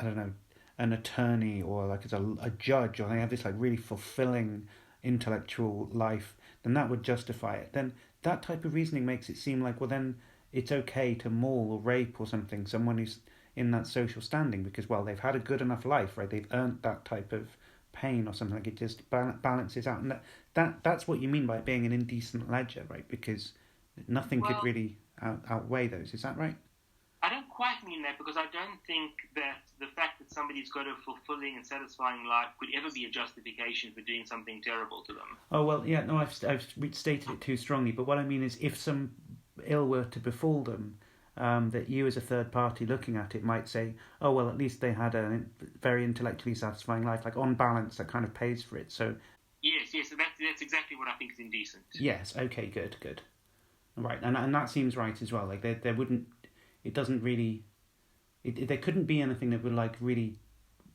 don't know, an attorney or like as a judge, or they have this like really fulfilling intellectual life, then that would justify it. Then that type of reasoning makes it seem like, well, then it's okay to maul or rape or something someone who's in that social standing because, well, they've had a good enough life, right? They've earned that type of pain or something. Like it just balances out, and that's what you mean by it being an indecent ledger, right? Because nothing could really outweigh those. Is that right? I don't quite mean that, because I don't think that the fact that somebody's got a fulfilling and satisfying life could ever be a justification for doing something terrible to them. Oh, well, yeah, no, I've stated it too strongly, but what I mean is if some ill were to befall them, that you as a third party looking at it might say, oh, well, at least they had a very intellectually satisfying life, like on balance, that kind of pays for it. So Yes, that's exactly what I think is indecent. Yes, okay, good. Right, and that seems right as well. Like there wouldn't, it doesn't really, there couldn't be anything that would like really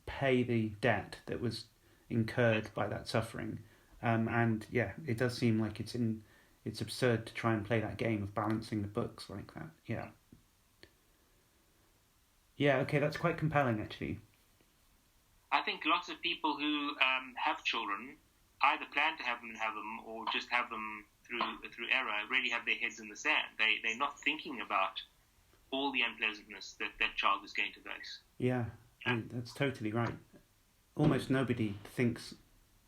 pay the debt that was incurred by that suffering. And yeah, it does seem like it's absurd to try and play that game of balancing the books like that. Yeah. Yeah, okay, that's quite compelling actually. I think lots of people who have children either plan to have them or just have them through error really have their heads in the sand. They're not thinking about all the unpleasantness that child is going to face. Yeah, that's totally right. Almost nobody thinks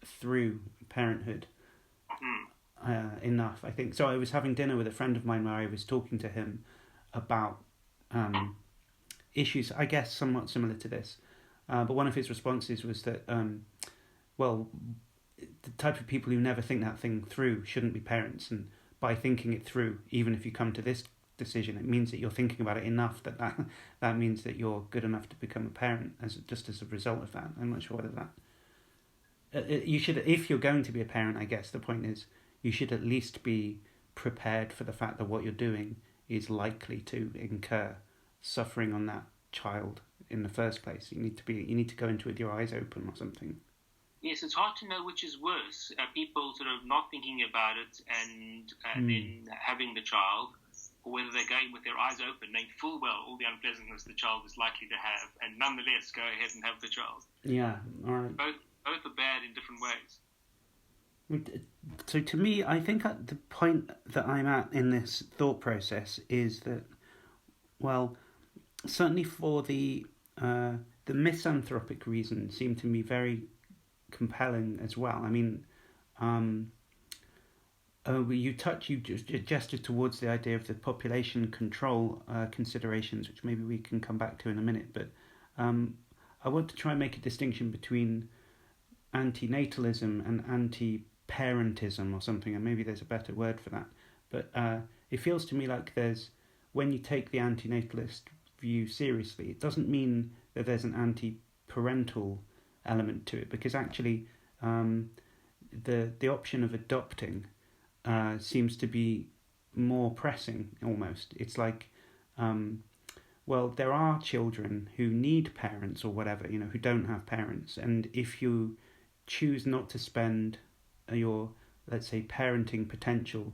through parenthood enough, I think. So I was having dinner with a friend of mine where I was talking to him about issues, I guess, somewhat similar to this. But one of his responses was that, well, the type of people who never think that thing through shouldn't be parents. And by thinking it through, even if you come to this decision, it means that you're thinking about it enough that means that you're good enough to become a parent just as a result of that. I'm not sure whether that... you should, if you're going to be a parent, I guess the point is you should at least be prepared for the fact that what you're doing is likely to incur suffering on that child in the first place. You need to go into it with your eyes open or something. Yes, it's hard to know which is worse. People sort of not thinking about it and then having the child, or whether they're going with their eyes open, knowing full well all the unpleasantness the child is likely to have, and nonetheless go ahead and have the child. Yeah, all right. Both are bad in different ways. So to me, I think at the point that I'm at in this thought process is that, well, certainly for the misanthropic reason seem to me very compelling as well. I mean, you gestured towards the idea of the population control considerations, which maybe we can come back to in a minute. But I want to try and make a distinction between antinatalism and anti-parentism or something, and maybe there's a better word for that. But it feels to me like when you take the antinatalist view seriously, it doesn't mean that there's an anti-parental element to it, because actually the option of adopting seems to be more pressing almost. It's like, well, there are children who need parents or whatever, who don't have parents, and if you choose not to spend your, let's say, parenting potential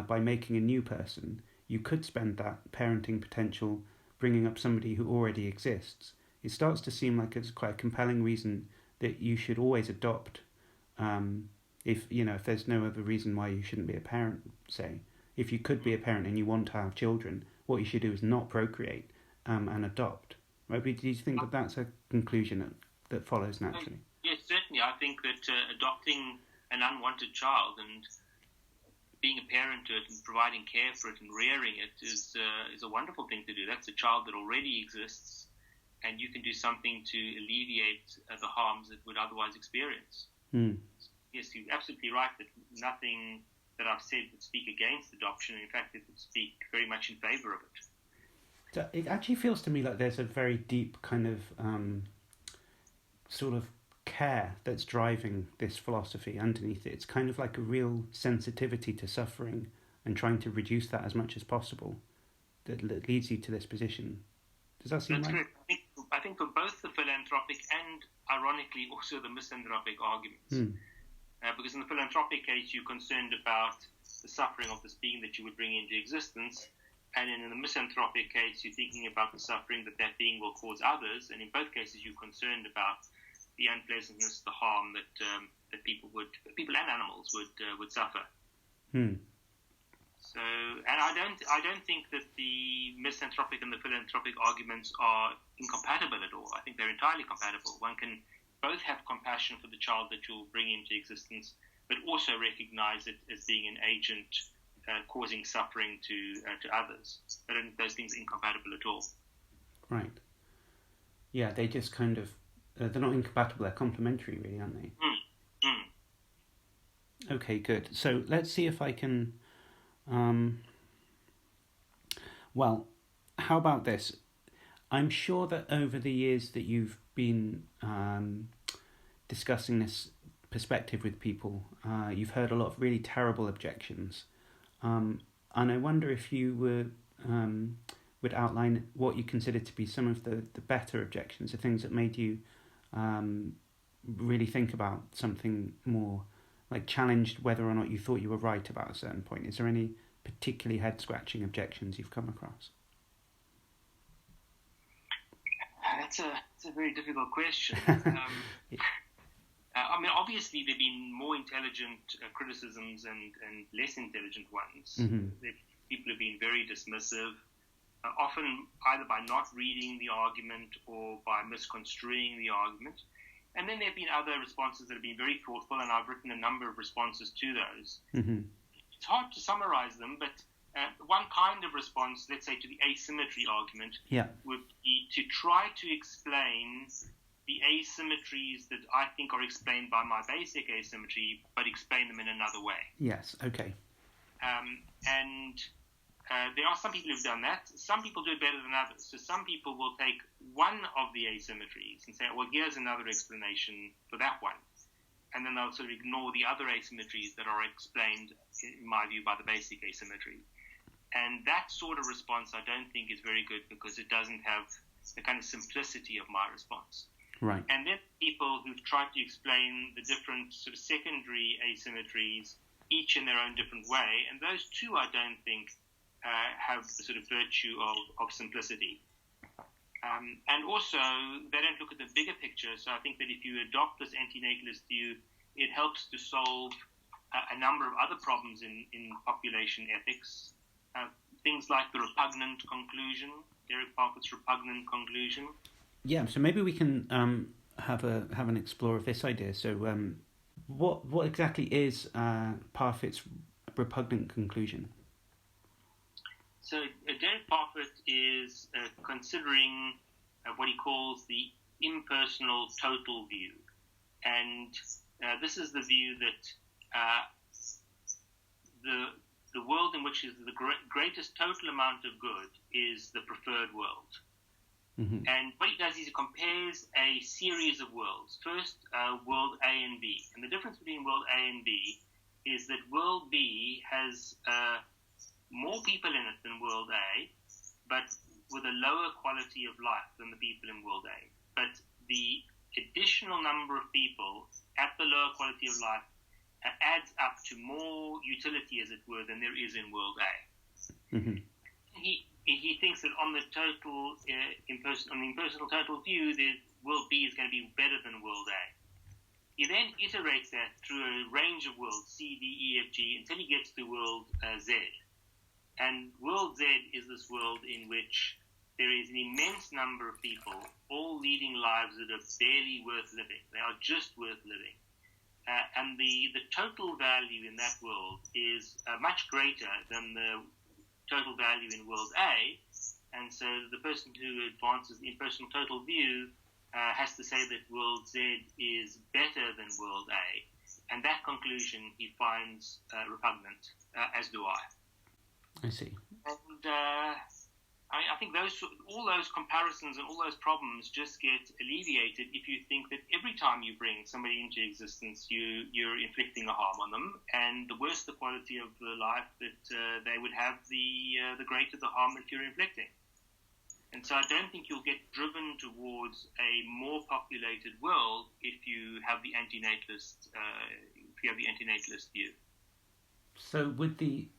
by making a new person, you could spend that parenting potential bringing up somebody who already exists. It starts to seem like it's quite a compelling reason that you should always adopt, if there's no other reason why you shouldn't be a parent, say. if you could be a parent and you want to have children, what you should do is not procreate and adopt. Right? Do you think that that's a conclusion that follows naturally? Yes, certainly. I think that adopting an unwanted child and being a parent to it and providing care for it and rearing it is a wonderful thing to do. That's a child that already exists, and you can do something to alleviate the harms it would otherwise experience. Yes, you're absolutely right that nothing that I've said would speak against adoption. In fact, it would speak very much in favour of it. So it actually feels to me like there's a very deep kind of sort of care that's driving this philosophy underneath it. It's kind of like a real sensitivity to suffering and trying to reduce that as much as possible that leads you to this position. Does that seem right? That's correct. I think for both the philanthropic and, ironically, also the misanthropic arguments. Because in the philanthropic case, you're concerned about the suffering of this being that you would bring into existence, and in the misanthropic case, you're thinking about the suffering that being will cause others, and in both cases, you're concerned about the unpleasantness, the harm that people and animals would suffer. So, and I don't think that the misanthropic and the philanthropic arguments are incompatible at all. I think they're entirely compatible. One can both have compassion for the child that you'll bring into existence, but also recognize it as being an agent causing suffering to others. I don't think those things are incompatible at all. Right. Yeah, they just kind of they're not incompatible. They're complementary, really, aren't they? Okay, good. So let's see if I can. Well, how about this? I'm sure that over the years that you've been discussing this perspective with people, you've heard a lot of really terrible objections. And I wonder if you would outline what you consider to be some of the better objections, the things that made you really think about something more, like challenged whether or not you thought you were right about a certain point. Is there any particularly head-scratching objections you've come across? That's a very difficult question. I mean, obviously there have been more intelligent criticisms and less intelligent ones. People have been very dismissive, often either by not reading the argument or by misconstruing the argument. And then there have been other responses that have been very thoughtful, and I've written a number of responses to those. It's hard to summarize them, but one kind of response, let's say to the asymmetry argument, would be to try to explain the asymmetries that I think are explained by my basic asymmetry, but explain them in another way. Yes, okay. And there are some people who've done that. Some people do it better than others. So some people will take one of the asymmetries and say, well, here's another explanation for that one. And then they'll sort of ignore the other asymmetries that are explained, in my view, by the basic asymmetry. And that sort of response I don't think is very good because it doesn't have the kind of simplicity of my response. Right. And then people who've tried to explain the different sort of secondary asymmetries, each in their own different way, and those two I don't think have the sort of virtue of simplicity. And also, they don't look at the bigger picture, so I think that if you adopt this anti-natalist view, it helps to solve a number of other problems in population ethics. Things like the repugnant conclusion, Derek Parfit's repugnant conclusion. Yeah, so maybe we can have an explore of this idea. So what exactly is Parfit's repugnant conclusion? So Derek Parfit is considering what he calls the impersonal total view. And this is the view that the world in which is the greatest total amount of good is the preferred world. And what he does is he compares a series of worlds. First, world A and B. And the difference between world A and B is that world B has more people in it than world A, but with a lower quality of life than the people in world A. But the additional number of people at the lower quality of life adds up to more utility, as it were, than there is in world A. He thinks that on the total impersonal total view, the world B is going to be better than world A. He then iterates that through a range of worlds, C, D, E, F, G, until he gets to world Z. And world Z is this world in which there is an immense number of people all leading lives that are barely worth living. They are just worth living. And the total value in that world is much greater than the total value in world A. And so the person who advances the impersonal total view has to say that world Z is better than world A. And that conclusion he finds repugnant, as do I. I see. And I think all those comparisons and all those problems just get alleviated if you think that every time you bring somebody into existence, you're inflicting a harm on them, and the worse the quality of the life that they would have, the greater the harm that you're inflicting. And so I don't think you'll get driven towards a more populated world if you have the antinatalist view. So would the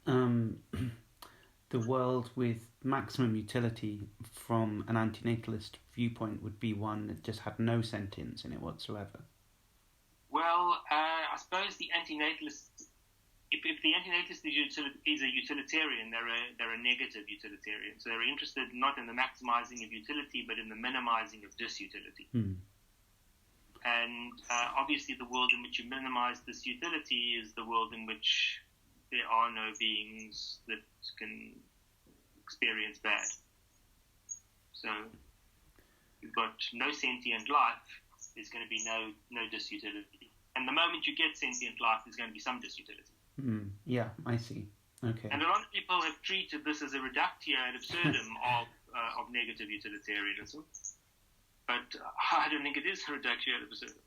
world with maximum utility from an antinatalist viewpoint would be one that just had no sentience in it whatsoever? Well, I suppose the antinatalist, if the antinatalist is a utilitarian, they're a negative utilitarian. So they're interested not in the maximizing of utility, but in the minimizing of disutility. And obviously the world in which you minimize this utility is the world in which there are no beings that can experience bad. So you've got no sentient life, there's going to be no disutility. And the moment you get sentient life, there's going to be some disutility. Yeah, I see. Okay. And a lot of people have treated this as a reductio ad absurdum of negative utilitarianism. But I don't think it is a reductio ad absurdum.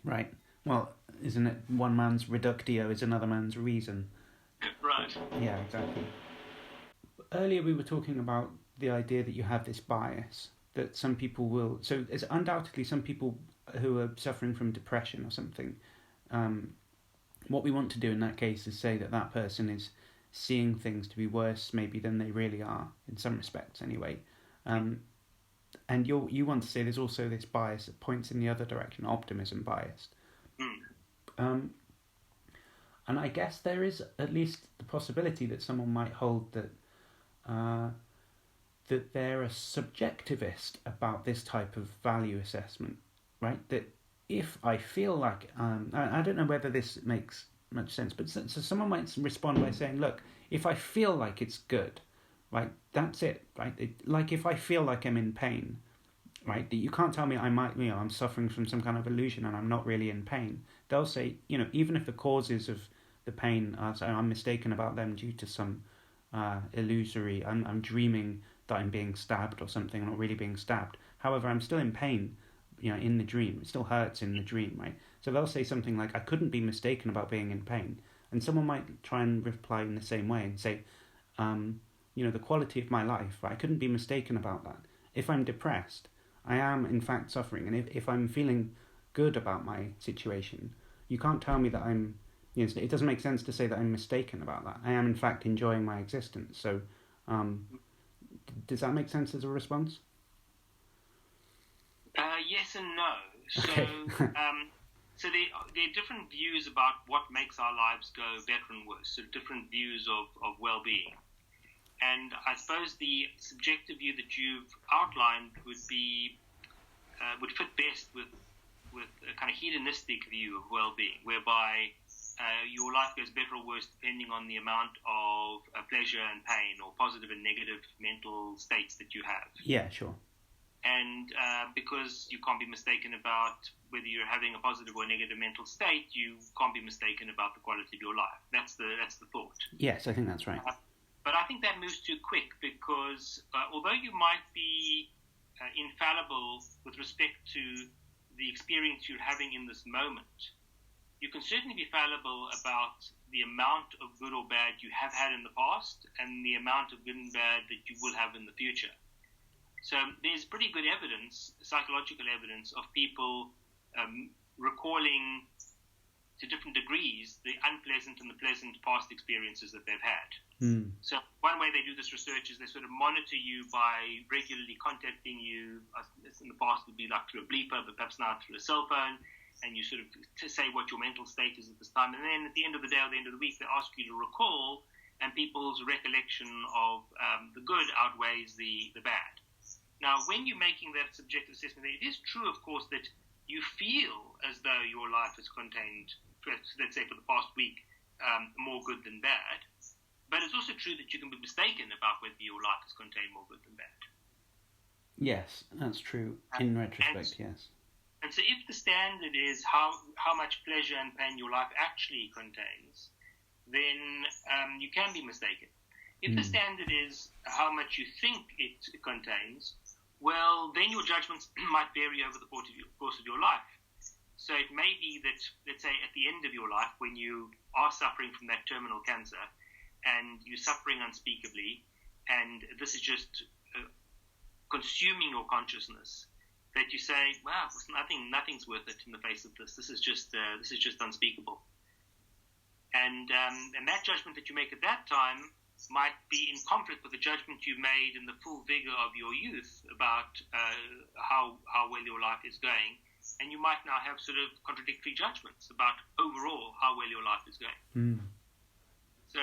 Right. Well, isn't it one man's reductio is another man's reason? Right. Yeah, exactly. Earlier we were talking about the idea that you have this bias, that some people will... So there's undoubtedly some people who are suffering from depression or something. What we want to do in that case is say that that person is seeing things to be worse maybe than they really are, in some respects anyway. And you want to say there's also this bias that points in the other direction, optimism bias. And I guess there is at least the possibility that someone might hold that that they're a subjectivist about this type of value assessment, right? That if I feel like... I don't know whether this makes much sense, but so someone might respond by saying, look, if I feel like it's good, right, that's it, right? Like if I feel like I'm in pain, right, that you can't tell me I'm suffering from some kind of illusion and I'm not really in pain. They'll say, even if the causes of the pain are, so I'm mistaken about them due to some illusory, I'm dreaming that I'm being stabbed or something, I'm not really being stabbed. However, I'm still in pain, in the dream. It still hurts in the dream, right? So they'll say something like, I couldn't be mistaken about being in pain. And someone might try and reply in the same way and say, the quality of my life, I couldn't be mistaken about that. If I'm depressed, I am in fact suffering. And if I'm feeling good about my situation, you can't tell me that I'm... it doesn't make sense to say that I'm mistaken about that. I am in fact enjoying my existence. So does that make sense as a response? Yes and no. Okay. So there are different views about what makes our lives go better and worse. So different views of well-being. And I suppose the subjective view that you've outlined would fit best with a kind of hedonistic view of well-being, whereby your life goes better or worse depending on the amount of pleasure and pain or positive and negative mental states that you have. Yeah, sure. And because you can't be mistaken about whether you're having a positive or negative mental state, you can't be mistaken about the quality of your life. That's the thought. Yes, I think that's right. But I think that moves too quick because although you might be infallible with respect to the experience you're having in this moment, you can certainly be fallible about the amount of good or bad you have had in the past and the amount of good and bad that you will have in the future. So there's pretty good evidence, psychological evidence, of people recalling to different degrees the unpleasant and the pleasant past experiences that they've had. So one way they do this research is they sort of monitor you by regularly contacting you. In the past it would be like through a bleeper, but perhaps now through a cell phone, and you sort of to say what your mental state is at this time. And then at the end of the day or the end of the week, they ask you to recall and people's recollection of the good outweighs the bad. Now, when you're making that subjective assessment, it is true, of course, that you feel as though your life has contained, let's say for the past week, more good than bad. But it's also true that you can be mistaken about whether your life has contained more good than bad. Yes, that's true. In retrospect, yes. And so if the standard is how much pleasure and pain your life actually contains, then you can be mistaken. If the standard is how much you think it contains, well, then your judgments might vary over the course of your life. So it may be that, let's say, at the end of your life, when you are suffering from that terminal cancer, and you're suffering unspeakably, and this is just consuming your consciousness, that you say, "Wow, nothing's worth it in the face of this. This is just unspeakable." And that judgment that you make at that time might be in conflict with the judgment you made in the full vigor of your youth about how well your life is going, and you might now have sort of contradictory judgments about overall how well your life is going. So,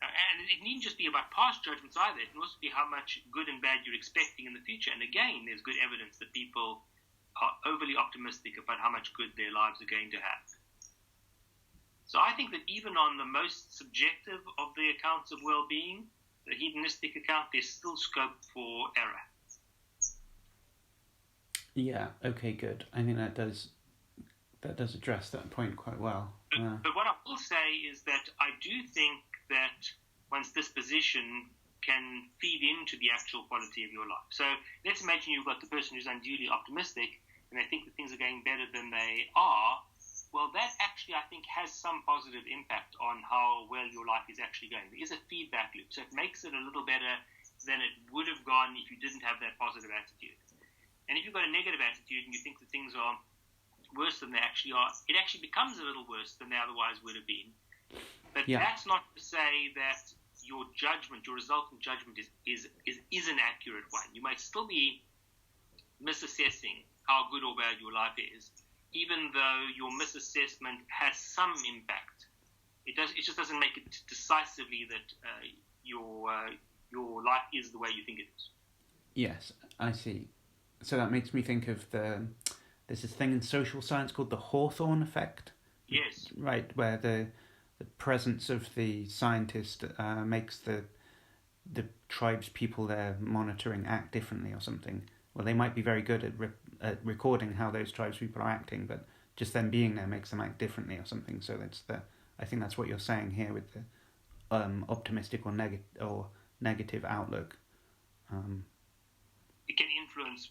and it needn't just be about past judgments either. It can also be how much good and bad you're expecting in the future. And again, there's good evidence that people are overly optimistic about how much good their lives are going to have. So I think that even on the most subjective of the accounts of well-being, the hedonistic account, there's still scope for error. Yeah, okay, good. I think that does address that point quite well. But what I will say is that I do think that one's disposition can feed into the actual quality of your life. So let's imagine you've got the person who's unduly optimistic and they think that things are going better than they are. Well, that actually, I think, has some positive impact on how well your life is actually going. There is a feedback loop, so it makes it a little better than it would have gone if you didn't have that positive attitude. And if you've got a negative attitude and you think that things are worse than they actually are, it actually becomes a little worse than they otherwise would have been. But that's not to say that your judgment, your resultant judgment is an accurate one. You might still be misassessing how good or bad your life is, even though your misassessment has some impact. It just doesn't make it decisively that your life is the way you think it is. Yes, I see. So that makes me think of there's this thing in social science called the Hawthorne effect. Yes. Right, where the presence of the scientist makes the tribe's people they're monitoring act differently or something. Well, they might be very good at recording how those tribes people are acting, but just them being there makes them act differently or something. So I think that's what you're saying here with the optimistic or negative outlook. It can influence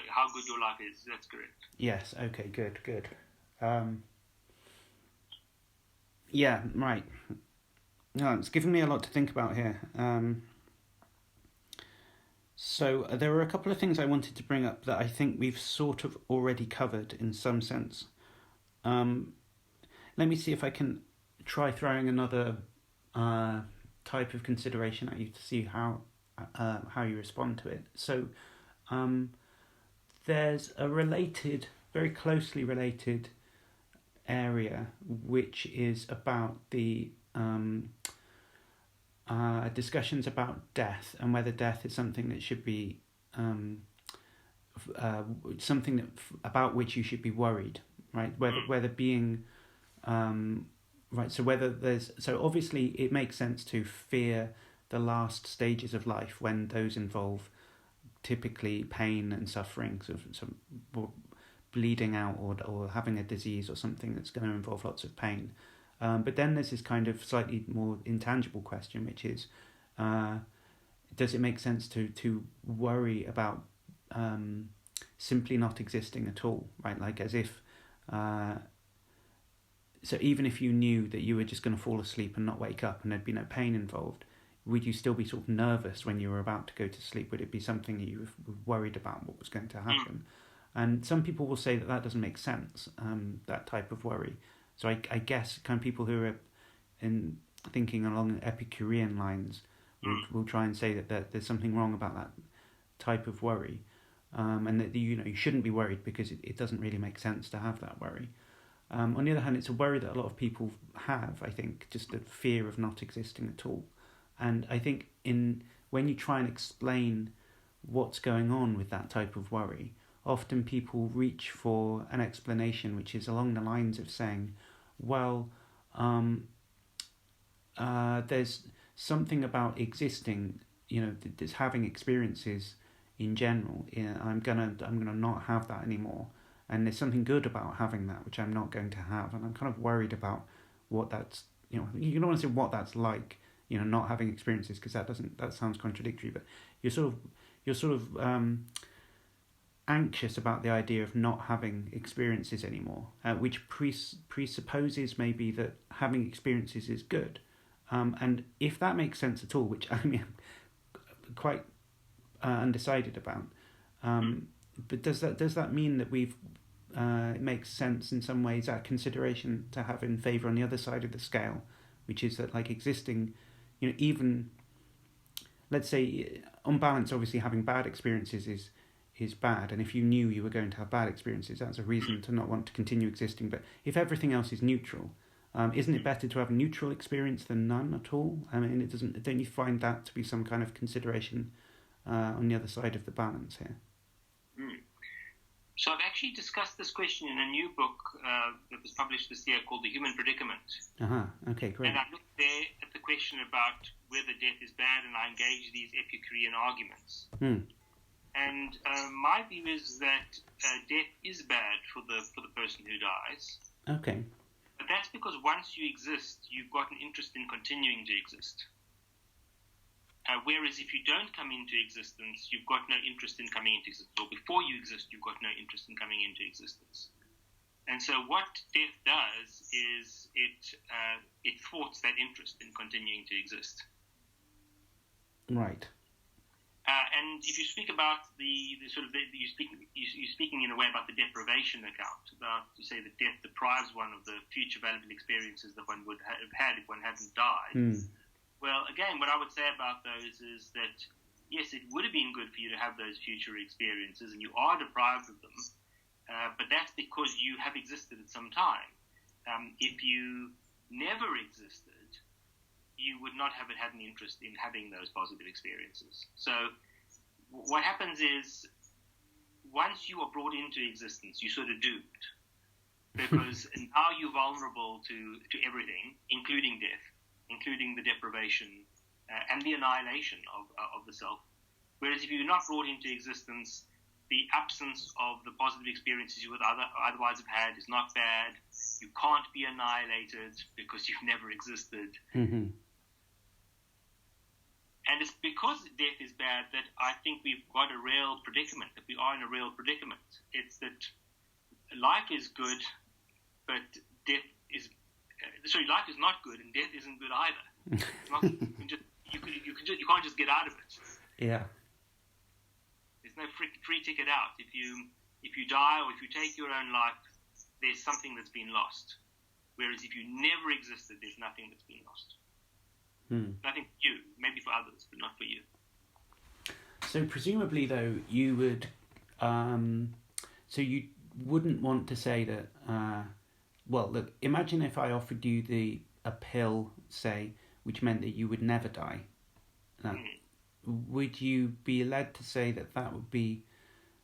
how good your life is. That's correct. Yes. Okay. Good. Yeah. Right. No, it's given me a lot to think about here. So there were a couple of things I wanted to bring up that I think we've sort of already covered in some sense. Let me see if I can try throwing another type of consideration at you to see how you respond to it. So there's a very closely related area which is about the discussions about death and whether death is something that should be something that about which you should be worried, right? Whether being right. So obviously it makes sense to fear the last stages of life when those involve typically pain and suffering, some bleeding out or having a disease or something that's going to involve lots of pain. But then there's this kind of slightly more intangible question, which is, does it make sense to worry about simply not existing at all, right? Like as if, so even if you knew that you were just going to fall asleep and not wake up and there'd be no pain involved, would you still be sort of nervous when you were about to go to sleep? Would it be something you were worried about what was going to happen? And some people will say that doesn't make sense, that type of worry. So I guess kind of people who are thinking along Epicurean lines will try and say that there's something wrong about that type of worry, and that you shouldn't be worried because it doesn't really make sense to have that worry. On the other hand, it's a worry that a lot of people have, I think, just the fear of not existing at all. And I think when you try and explain what's going on with that type of worry, often people reach for an explanation which is along the lines of saying, well, there's something about existing, there's having experiences in general. I'm gonna not have that anymore, and there's something good about having that which I'm not going to have, and I'm kind of worried about what that's, you don't want to say what that's like, not having experiences, because that sounds contradictory, but you're sort of anxious about the idea of not having experiences anymore, which presupposes maybe that having experiences is good. And if that makes sense at all, which I mean, I'm quite undecided about, but does that mean that it makes sense in some ways, that consideration to have in favour on the other side of the scale, which is that like existing, even, let's say, on balance, obviously having bad experiences is bad, and if you knew you were going to have bad experiences, that's a reason to not want to continue existing. But if everything else is neutral, isn't it better to have a neutral experience than none at all? I mean, don't you find that to be some kind of consideration on the other side of the balance here? So I've actually discussed this question in a new book that was published this year called The Human Predicament. Okay, great. And I looked there at the question about whether death is bad, and I engaged these Epicurean arguments. And my view is that death is bad for the person who dies. Okay. But that's because once you exist, you've got an interest in continuing to exist. Whereas if you don't come into existence, you've got no interest in coming into existence. Or before you exist, you've got no interest in coming into existence. And so what death does is it thwarts that interest in continuing to exist. Right. And if you speak about you're speaking in a way about the deprivation account, about to say that death deprives one of the future valuable experiences that one would have had if one hadn't died. Well, again, what I would say about those is that, yes, it would have been good for you to have those future experiences, and you are deprived of them, but that's because you have existed at some time. If you never existed, you would not have had an interest in having those positive experiences. So what happens is, once you are brought into existence, you're sort of doomed, because now you're vulnerable to everything, including death, including the deprivation and the annihilation of the self. Whereas if you're not brought into existence, the absence of the positive experiences you would otherwise have had is not bad. You can't be annihilated because you've never existed. And it's because death is bad that I think we've got a real predicament, that we are in a real predicament. It's that life is good, but life is not good, and death isn't good either. It's not, you can't just get out of it. Yeah. There's no free ticket out. If you die or if you take your own life, there's something that's been lost. Whereas if you never existed, there's nothing that's been lost. Nothing for you, maybe for others, but not for you. So presumably, though, you would, so you wouldn't want to say that. Well, look, imagine if I offered you a pill, say, which meant that you would never die. Would you be led to say that would be,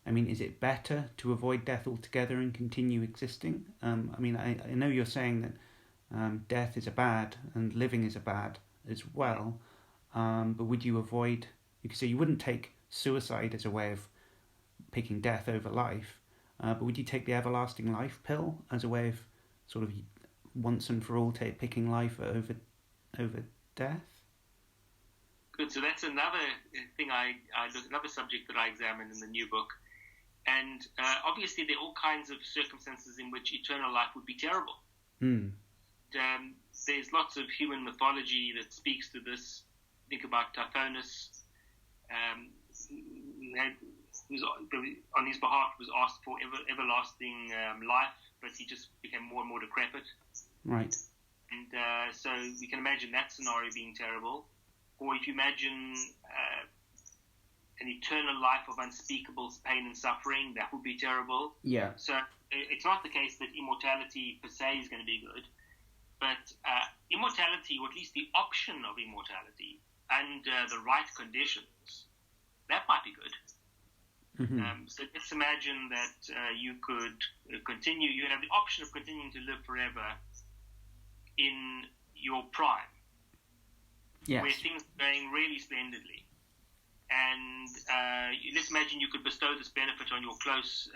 I mean, is it better to avoid death altogether and continue existing? I mean, I know you're saying that death is a bad and living is a bad as well, but would you avoid, you could say you wouldn't take suicide as a way of picking death over life, but would you take the everlasting life pill as a way of sort of once and for all picking life over death? Good. So that's another thing another subject that I examine in the new book. And obviously there are all kinds of circumstances in which eternal life would be terrible. There's lots of human mythology that speaks to this. Think about Tithonus, who on his behalf was asked for everlasting life, but he just became more and more decrepit. Right. And so we can imagine that scenario being terrible. Or if you imagine an eternal life of unspeakable pain and suffering. That would be terrible. Yeah. So it's not the case that immortality per se is going to be good, but immortality, or at least the option of immortality, under the right conditions, that might be good. Mm-hmm. So let's imagine that you could continue, you have the option of continuing to live forever in your prime, Yes. where things are going really splendidly. And let's imagine you could bestow this benefit on your close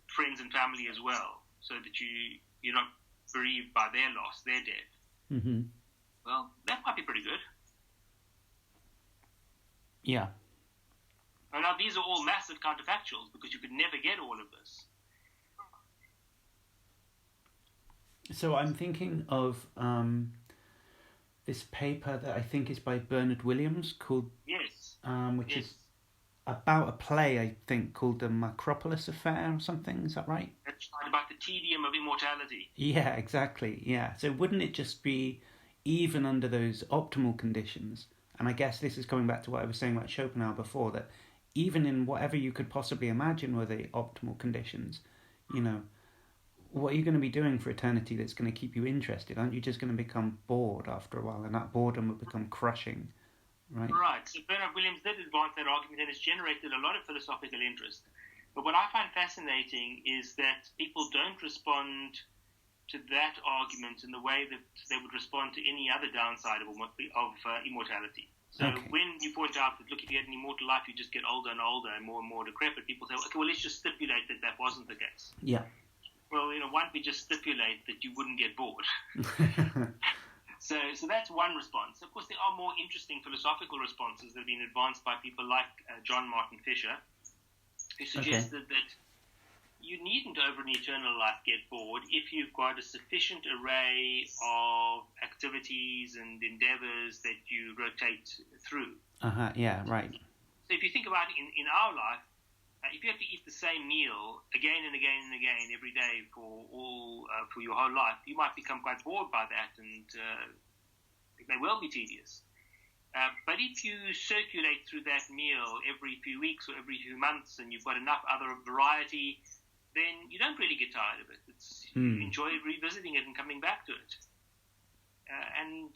friends and family as well, so that you're not bereaved by their loss, their death. Mm-hmm. Well, that might be pretty good. Yeah. And now these are all massive counterfactuals, because you could never get all of this. So I'm thinking of this paper that I think is by Bernard Williams called, Yes. which Yes. is about a play, I think, called The Macropolis Affair or something. Is that right? That's right, about the tedium of immortality. Yeah, exactly. Yeah. So wouldn't it just be, even under those optimal conditions, and I guess this is coming back to what I was saying about Schopenhauer before, that even in whatever you could possibly imagine were the optimal conditions, what are you going to be doing for eternity that's going to keep you interested? Aren't you just going to become bored after a while, and that boredom will become crushing, right? Right. So Bernard Williams did advance that argument, and it's generated a lot of philosophical interest. But what I find fascinating is that people don't respond to that argument in the way that they would respond to any other downside of immortality. So when you point out that, look, if you had an immortal life, you just get older and older and more decrepit, people say, okay, well, let's just stipulate that that wasn't the case. Yeah. Well, why don't we just stipulate that you wouldn't get bored? So that's one response. Of course, there are more interesting philosophical responses that have been advanced by people like John Martin Fisher, who suggested that you needn't over an eternal life get bored if you've got a sufficient array of activities and endeavors that you rotate through. Yeah, right. So if you think about it in our life, if you have to eat the same meal again and again and again every day for your whole life, you might become quite bored by that, and it may well be tedious. But if you circulate through that meal every few weeks or every few months, and you've got enough other variety, then you don't really get tired of it. You enjoy revisiting it and coming back to it. And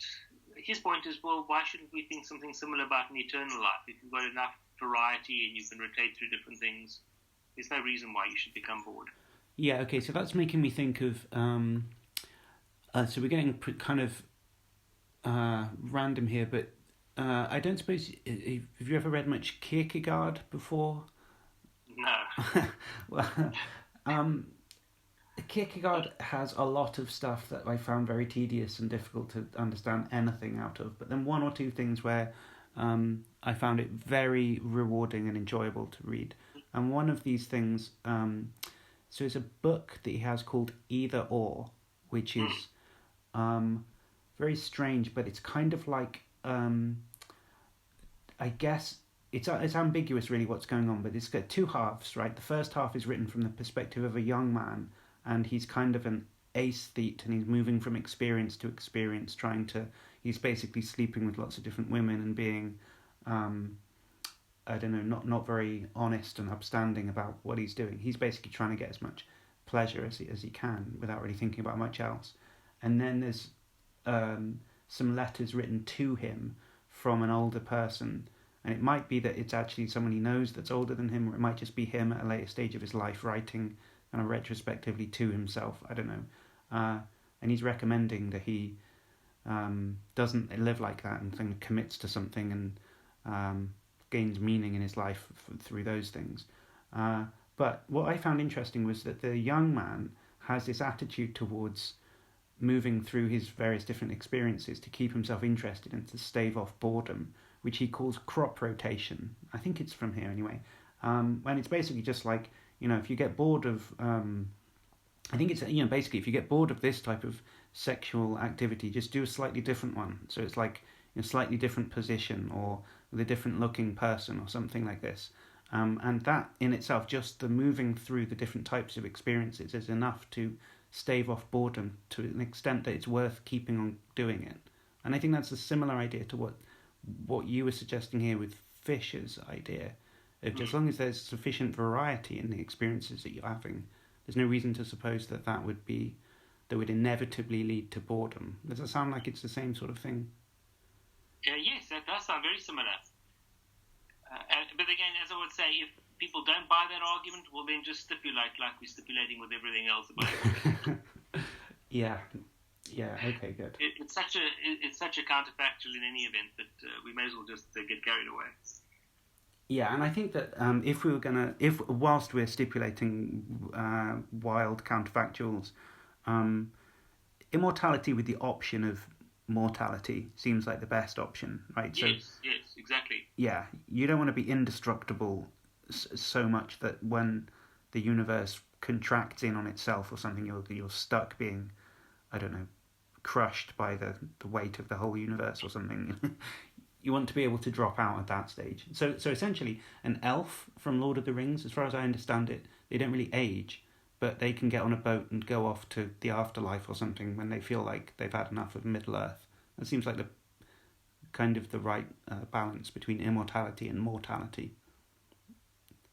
his point is, well, why shouldn't we think something similar about an eternal life? If you've got enough variety and you can rotate through different things, there's no reason why you should become bored. Yeah, okay, so that's making me think of... so we're getting kind of random here, but I don't suppose... Have you ever read much Kierkegaard before? No. Well, Kierkegaard has a lot of stuff that I found very tedious and difficult to understand anything out of, but then one or two things where I found it very rewarding and enjoyable to read. And one of these things, so it's a book that he has called Either Or, which is very strange, but it's kind of like, I guess, it's ambiguous really what's going on, but it's got two halves, right? The first half is written from the perspective of a young man, and he's kind of an aesthete, and he's moving from experience to experience, he's basically sleeping with lots of different women and being, I don't know, not very honest and upstanding about what he's doing. He's basically trying to get as much pleasure as he can without really thinking about much else. And then there's some letters written to him from an older person, and it might be that it's actually someone he knows that's older than him, or it might just be him at a later stage of his life writing kind of retrospectively to himself. I don't know. And he's recommending that he doesn't live like that and then commits to something and gains meaning in his life through those things. But what I found interesting was that the young man has this attitude towards moving through his various different experiences to keep himself interested and to stave off boredom, which he calls crop rotation. I think it's from here anyway. And it's basically just like, if you get bored of, I think it's, basically if you get bored of this type of sexual activity, just do a slightly different one. So it's like in a slightly different position or with a different looking person or something like this. And that in itself, just the moving through the different types of experiences is enough to stave off boredom to an extent that it's worth keeping on doing it. And I think that's a similar idea to what you were suggesting here with Fisher's idea. As long as there's sufficient variety in the experiences that you're having, there's no reason to suppose that would inevitably lead to boredom. Does it sound like it's the same sort of thing? Yes, that does sound very similar. But again, as I would say, if people don't buy that argument, well, then just stipulate like we're stipulating with everything else about it. Yeah. Okay, good. It's such a counterfactual in any event that we may as well just get carried away. Yeah, and I think that if whilst we're stipulating wild counterfactuals, immortality with the option of mortality seems like the best option, right? Yes, exactly. Yeah, you don't want to be indestructible so much that when the universe contracts in on itself or something, you're stuck being, I don't know, crushed by the weight of the whole universe or something. You want to be able to drop out at that stage. So essentially, an elf from Lord of the Rings, as far as I understand it, they don't really age, but they can get on a boat and go off to the afterlife or something when they feel like they've had enough of Middle Earth. That seems like the right balance between immortality and mortality.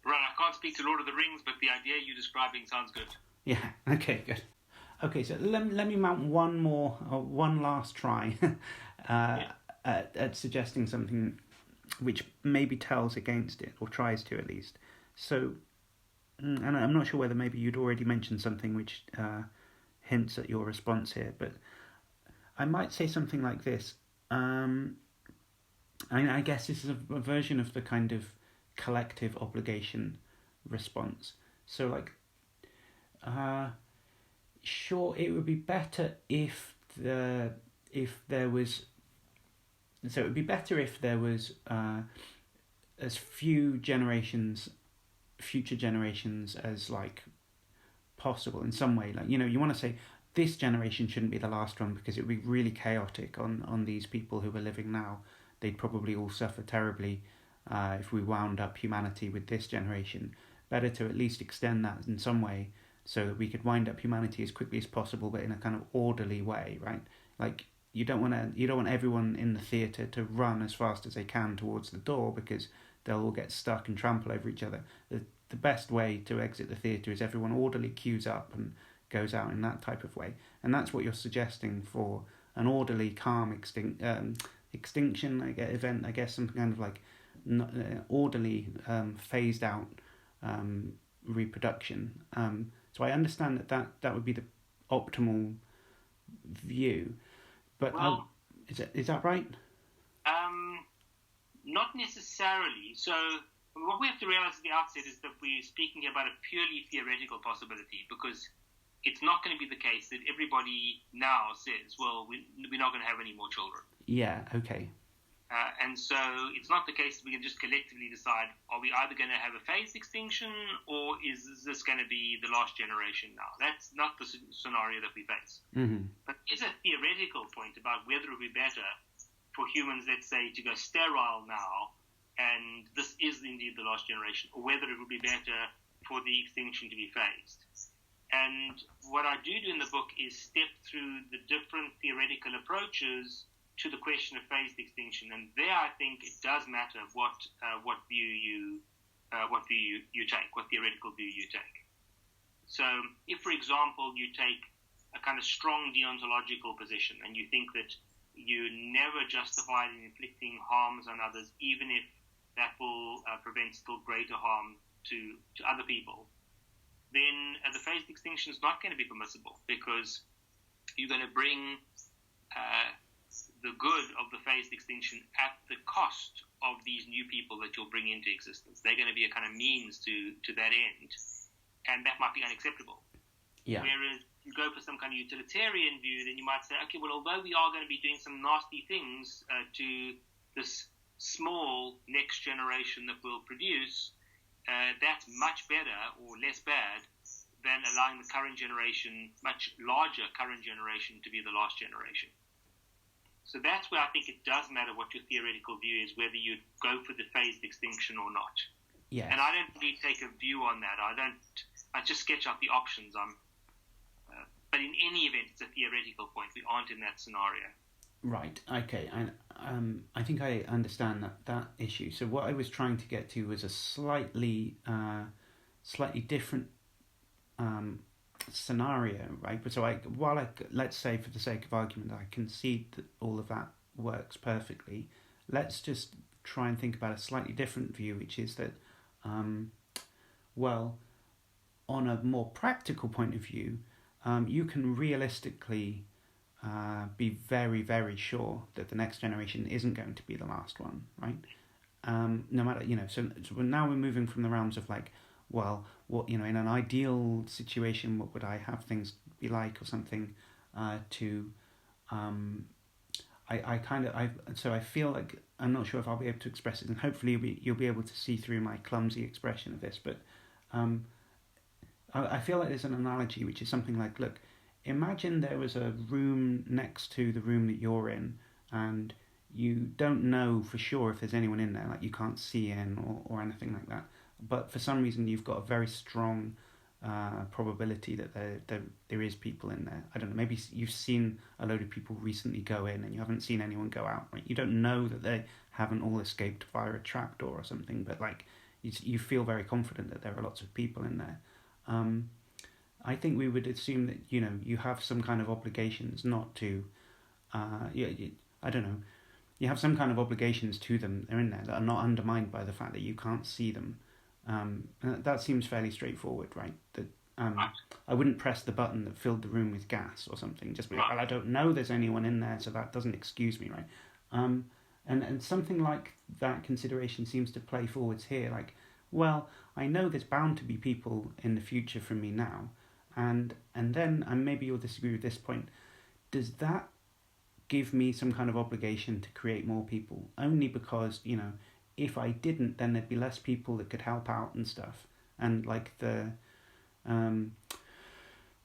Right, I can't speak to Lord of the Rings, but the idea you're describing sounds good. Yeah, okay, good. Okay, so let me mount one last try at suggesting something which maybe tells against it, or tries to at least. So, and I'm not sure whether maybe you'd already mentioned something which hints at your response here, but I might say something like this. I guess this is a version of the kind of collective obligation response. So, like, sure, it would be better if there was as few future generations as like possible in some way. Like, you want to say this generation shouldn't be the last one because it would be really chaotic on these people who are living now. They'd probably all suffer terribly if we wound up humanity with this generation. Better to at least extend that in some way so that we could wind up humanity as quickly as possible, but in a kind of orderly way, right? Like, you don't want everyone in the theatre to run as fast as they can towards the door because they'll all get stuck and trample over each other. The best way to exit the theatre is everyone orderly queues up and goes out in that type of way. And that's what you're suggesting for an orderly, calm extinction event, I guess, some kind of like orderly, phased out reproduction. So I understand that would be the optimal view. But is that right? Not necessarily. So what we have to realize at the outset is that we're speaking about a purely theoretical possibility, because it's not going to be the case that everybody now says, well, we're not going to have any more children. Yeah, okay. And so it's not the case that we can just collectively decide, are we either going to have a phased extinction or is this going to be the last generation now? That's not the scenario that we face. Mm-hmm. But there's a theoretical point about whether it would be better for humans, let's say, to go sterile now, and this is indeed the last generation, or whether it would be better for the extinction to be phased. And what I do in the book is step through the different theoretical approaches to the question of phased extinction, and there I think it does matter what view you take, what theoretical view you take. So, if for example you take a kind of strong deontological position, and you think that you never justified in inflicting harms on others, even if that will prevent still greater harm to other people, then the phased extinction is not going to be permissible, because you're going to bring the good of the phased extinction at the cost of these new people that you'll bring into existence. They're going to be a kind of means to that end, and that might be unacceptable. Yeah. Whereas you go for some kind of utilitarian view, then you might say, okay, well, although we are going to be doing some nasty things to this small next generation that we'll produce, that's much better or less bad than allowing the current generation, much larger current generation, to be the last generation. So that's where I think it does matter what your theoretical view is, whether you go for the phased extinction or not. Yes. And I don't really take a view on that. I just sketch out the options. But in any event, it's a theoretical point. We aren't in that scenario. Right. Okay. I think I understand that issue. So what I was trying to get to was a slightly different scenario, right? But so let's say for the sake of argument, I concede that all of that works perfectly. Let's just try and think about a slightly different view, which is that, well, on a more practical point of view, you can realistically be very, very sure that the next generation isn't going to be the last one, right? No matter, so now we're moving from the realms of like, well, what, in an ideal situation, what would I have things be like or something, to, I feel like, I'm not sure if I'll be able to express it, and hopefully you'll be able to see through my clumsy expression of this, but I feel like there's an analogy which is something like, look, imagine there was a room next to the room that you're in, and you don't know for sure if there's anyone in there, like you can't see in or anything like that, but for some reason you've got a very strong probability that there is people in there. I don't know, maybe you've seen a load of people recently go in and you haven't seen anyone go out, right? You don't know that they haven't all escaped via a trapdoor or something, but like you feel very confident that there are lots of people in there. I think we would assume that you have some kind of obligations not to, I don't know, you have some kind of obligations to them. They're in there that are not undermined by the fact that you can't see them. And that seems fairly straightforward, right? That I wouldn't press the button that filled the room with gas or something. Just be like, well, I don't know there's anyone in there, so that doesn't excuse me, right? And something like that consideration seems to play forwards here. Like, well, I know there's bound to be people in the future from me now, and then, and maybe you'll disagree with this point, does that give me some kind of obligation to create more people? Only because, if I didn't, then there'd be less people that could help out and stuff. And like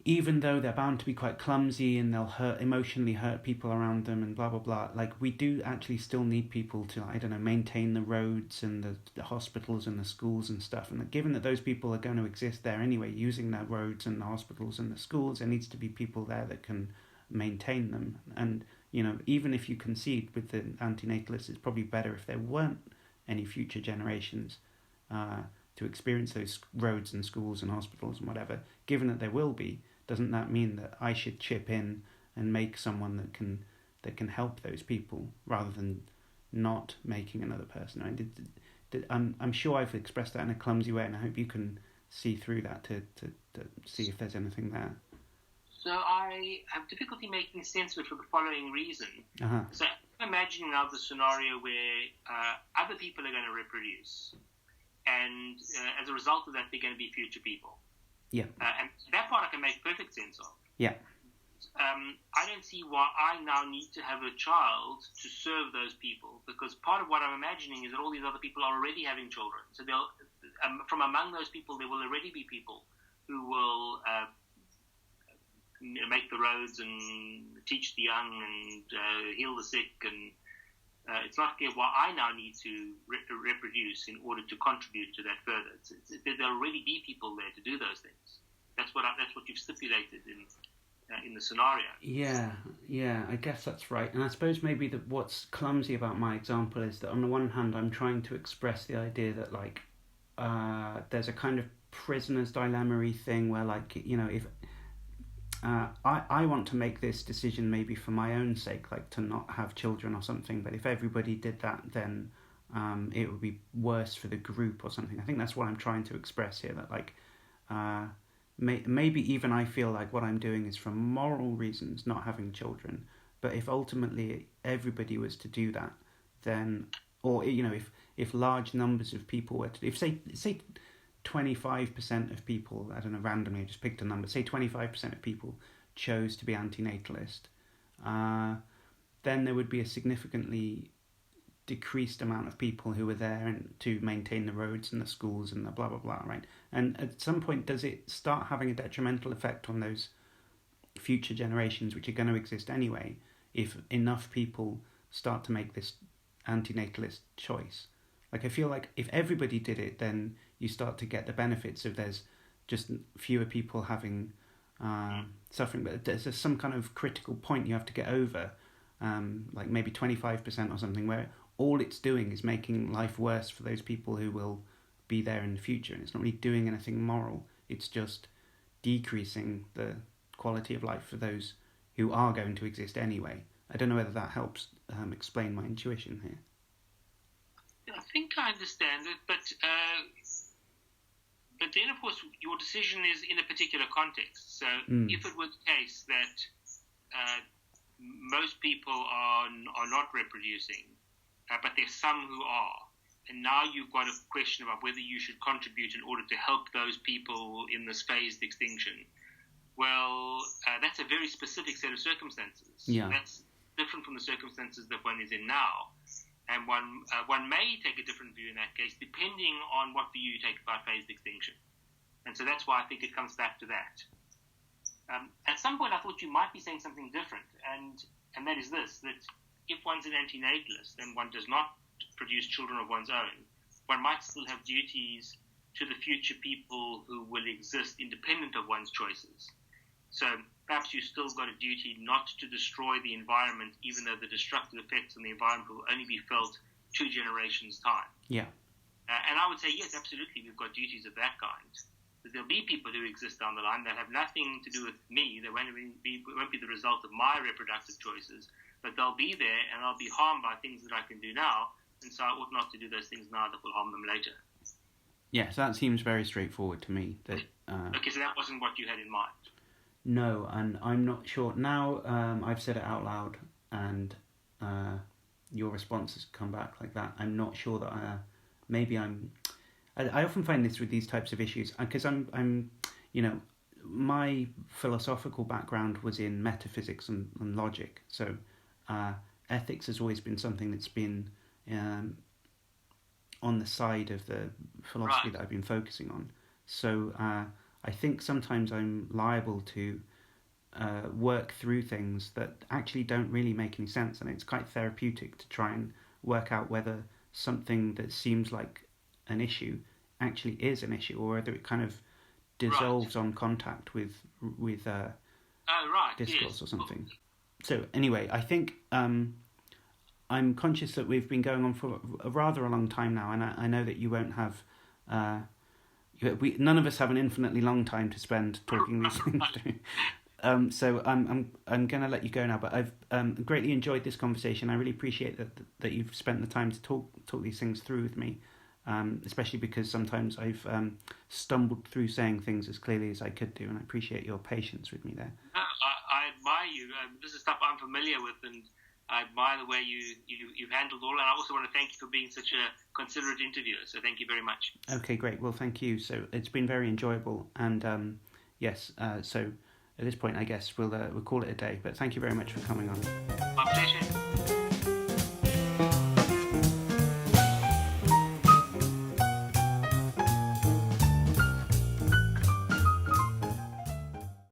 even though they're bound to be quite clumsy and they'll emotionally hurt people around them and blah, blah, blah, like we do actually still need people to, I don't know, maintain the roads and the hospitals and the schools and stuff. And given that those people are going to exist there anyway, using their roads and the hospitals and the schools, there needs to be people there that can maintain them. And, even if you concede with the antinatalists, it's probably better if there weren't any future generations to experience those roads and schools and hospitals and whatever. Given that there will be, doesn't that mean that I should chip in and make someone that can help those people rather than not making another person? I'm sure I've expressed that in a clumsy way, and I hope you can see through that to see if there's anything there. So I have difficulty making sense of it for the following reason. Uh-huh. So I'm imagining now the scenario where other people are going to reproduce, and as a result of that, they're going to be future people. Yeah. And that part I can make perfect sense of. Yeah. I don't see why I now need to have a child to serve those people, because part of what I'm imagining is that all these other people are already having children. So from among those people, there will already be people who will make the roads and teach the young and heal the sick, and it's not clear why I now need to reproduce in order to contribute to that further. There'll already be people there to do those things. That's what you've stipulated in the scenario. Yeah, I guess that's right. And I suppose maybe what's clumsy about my example is that on the one hand, I'm trying to express the idea that like there's a kind of prisoner's dilemma-y thing where like if I want to make this decision maybe for my own sake, like to not have children or something, but if everybody did that, then it would be worse for the group or something. I think that's what I'm trying to express here, that like maybe even I feel like what I'm doing is for moral reasons, not having children, but if ultimately everybody was to do that, then, or if large numbers of people were to, if say 25% of people, I don't know, randomly, I just picked a number, say 25% of people chose to be antinatalist, then there would be a significantly decreased amount of people who were there and to maintain the roads and the schools and the blah, blah, blah, right? And at some point, does it start having a detrimental effect on those future generations, which are going to exist anyway, if enough people start to make this antinatalist choice? Like, I feel like if everybody did it, then you start to get the benefits of there's just fewer people having suffering. But there's some kind of critical point you have to get over. like maybe 25% or something, where all it's doing is making life worse for those people who will be there in the future. And it's not really doing anything moral. It's just decreasing the quality of life for those who are going to exist anyway. I don't know whether that helps explain my intuition here. I think I understand it, but then, of course, your decision is in a particular context. So if it were the case that most people are not reproducing, but there's some who are, and now you've got a question about whether you should contribute in order to help those people in this phased extinction. Well, that's a very specific set of circumstances. Yeah. That's different from the circumstances that one is in now. And one may take a different view in that case, depending on what view you take about phased extinction. And so that's why I think it comes back to that. At some point, I thought you might be saying something different, and that is this, that if one's an antinatalist and one does not produce children of one's own, one might still have duties to the future people who will exist independent of one's choices. So perhaps you've still got a duty not to destroy the environment, even though the destructive effects on the environment will only be felt 2 generations' time. Yeah. And I would say, yes, absolutely, we've got duties of that kind. But there'll be people who exist down the line that have nothing to do with me. They won't be the result of my reproductive choices, but they'll be there and I'll be harmed by things that I can do now. And so I ought not to do those things now that will harm them later. Yes, that seems very straightforward to me. That okay, so that wasn't what you had in mind. No, and I'm not sure. Now I've said it out loud, and your response has come back like that. I'm not sure that I often find this with these types of issues, because I'm my philosophical background was in metaphysics and logic. So ethics has always been something that's been on the side of the philosophy that I've been focusing on. So I think sometimes I'm liable to work through things that actually don't really make any sense, and it's quite therapeutic to try and work out whether something that seems like an issue actually is an issue, or whether it kind of dissolves on contact with discourse or something. So anyway, I think I'm conscious that we've been going on for a rather long time now, and I know that you won't have... none of us have an infinitely long time to spend talking these things through. So I'm going to let you go now, but I've greatly enjoyed this conversation. I really appreciate that you've spent the time to talk these things through with me, especially because sometimes I've stumbled through saying things as clearly as I could do, and I appreciate your patience with me there. I admire you. This is stuff I'm familiar with, and I admire the way you've handled all, and I also want to thank you for being such a considerate interviewer, so thank you very much. Okay, great. Well, thank you. So it's been very enjoyable, and so at this point, I guess we'll call it a day, but thank you very much for coming on. My pleasure.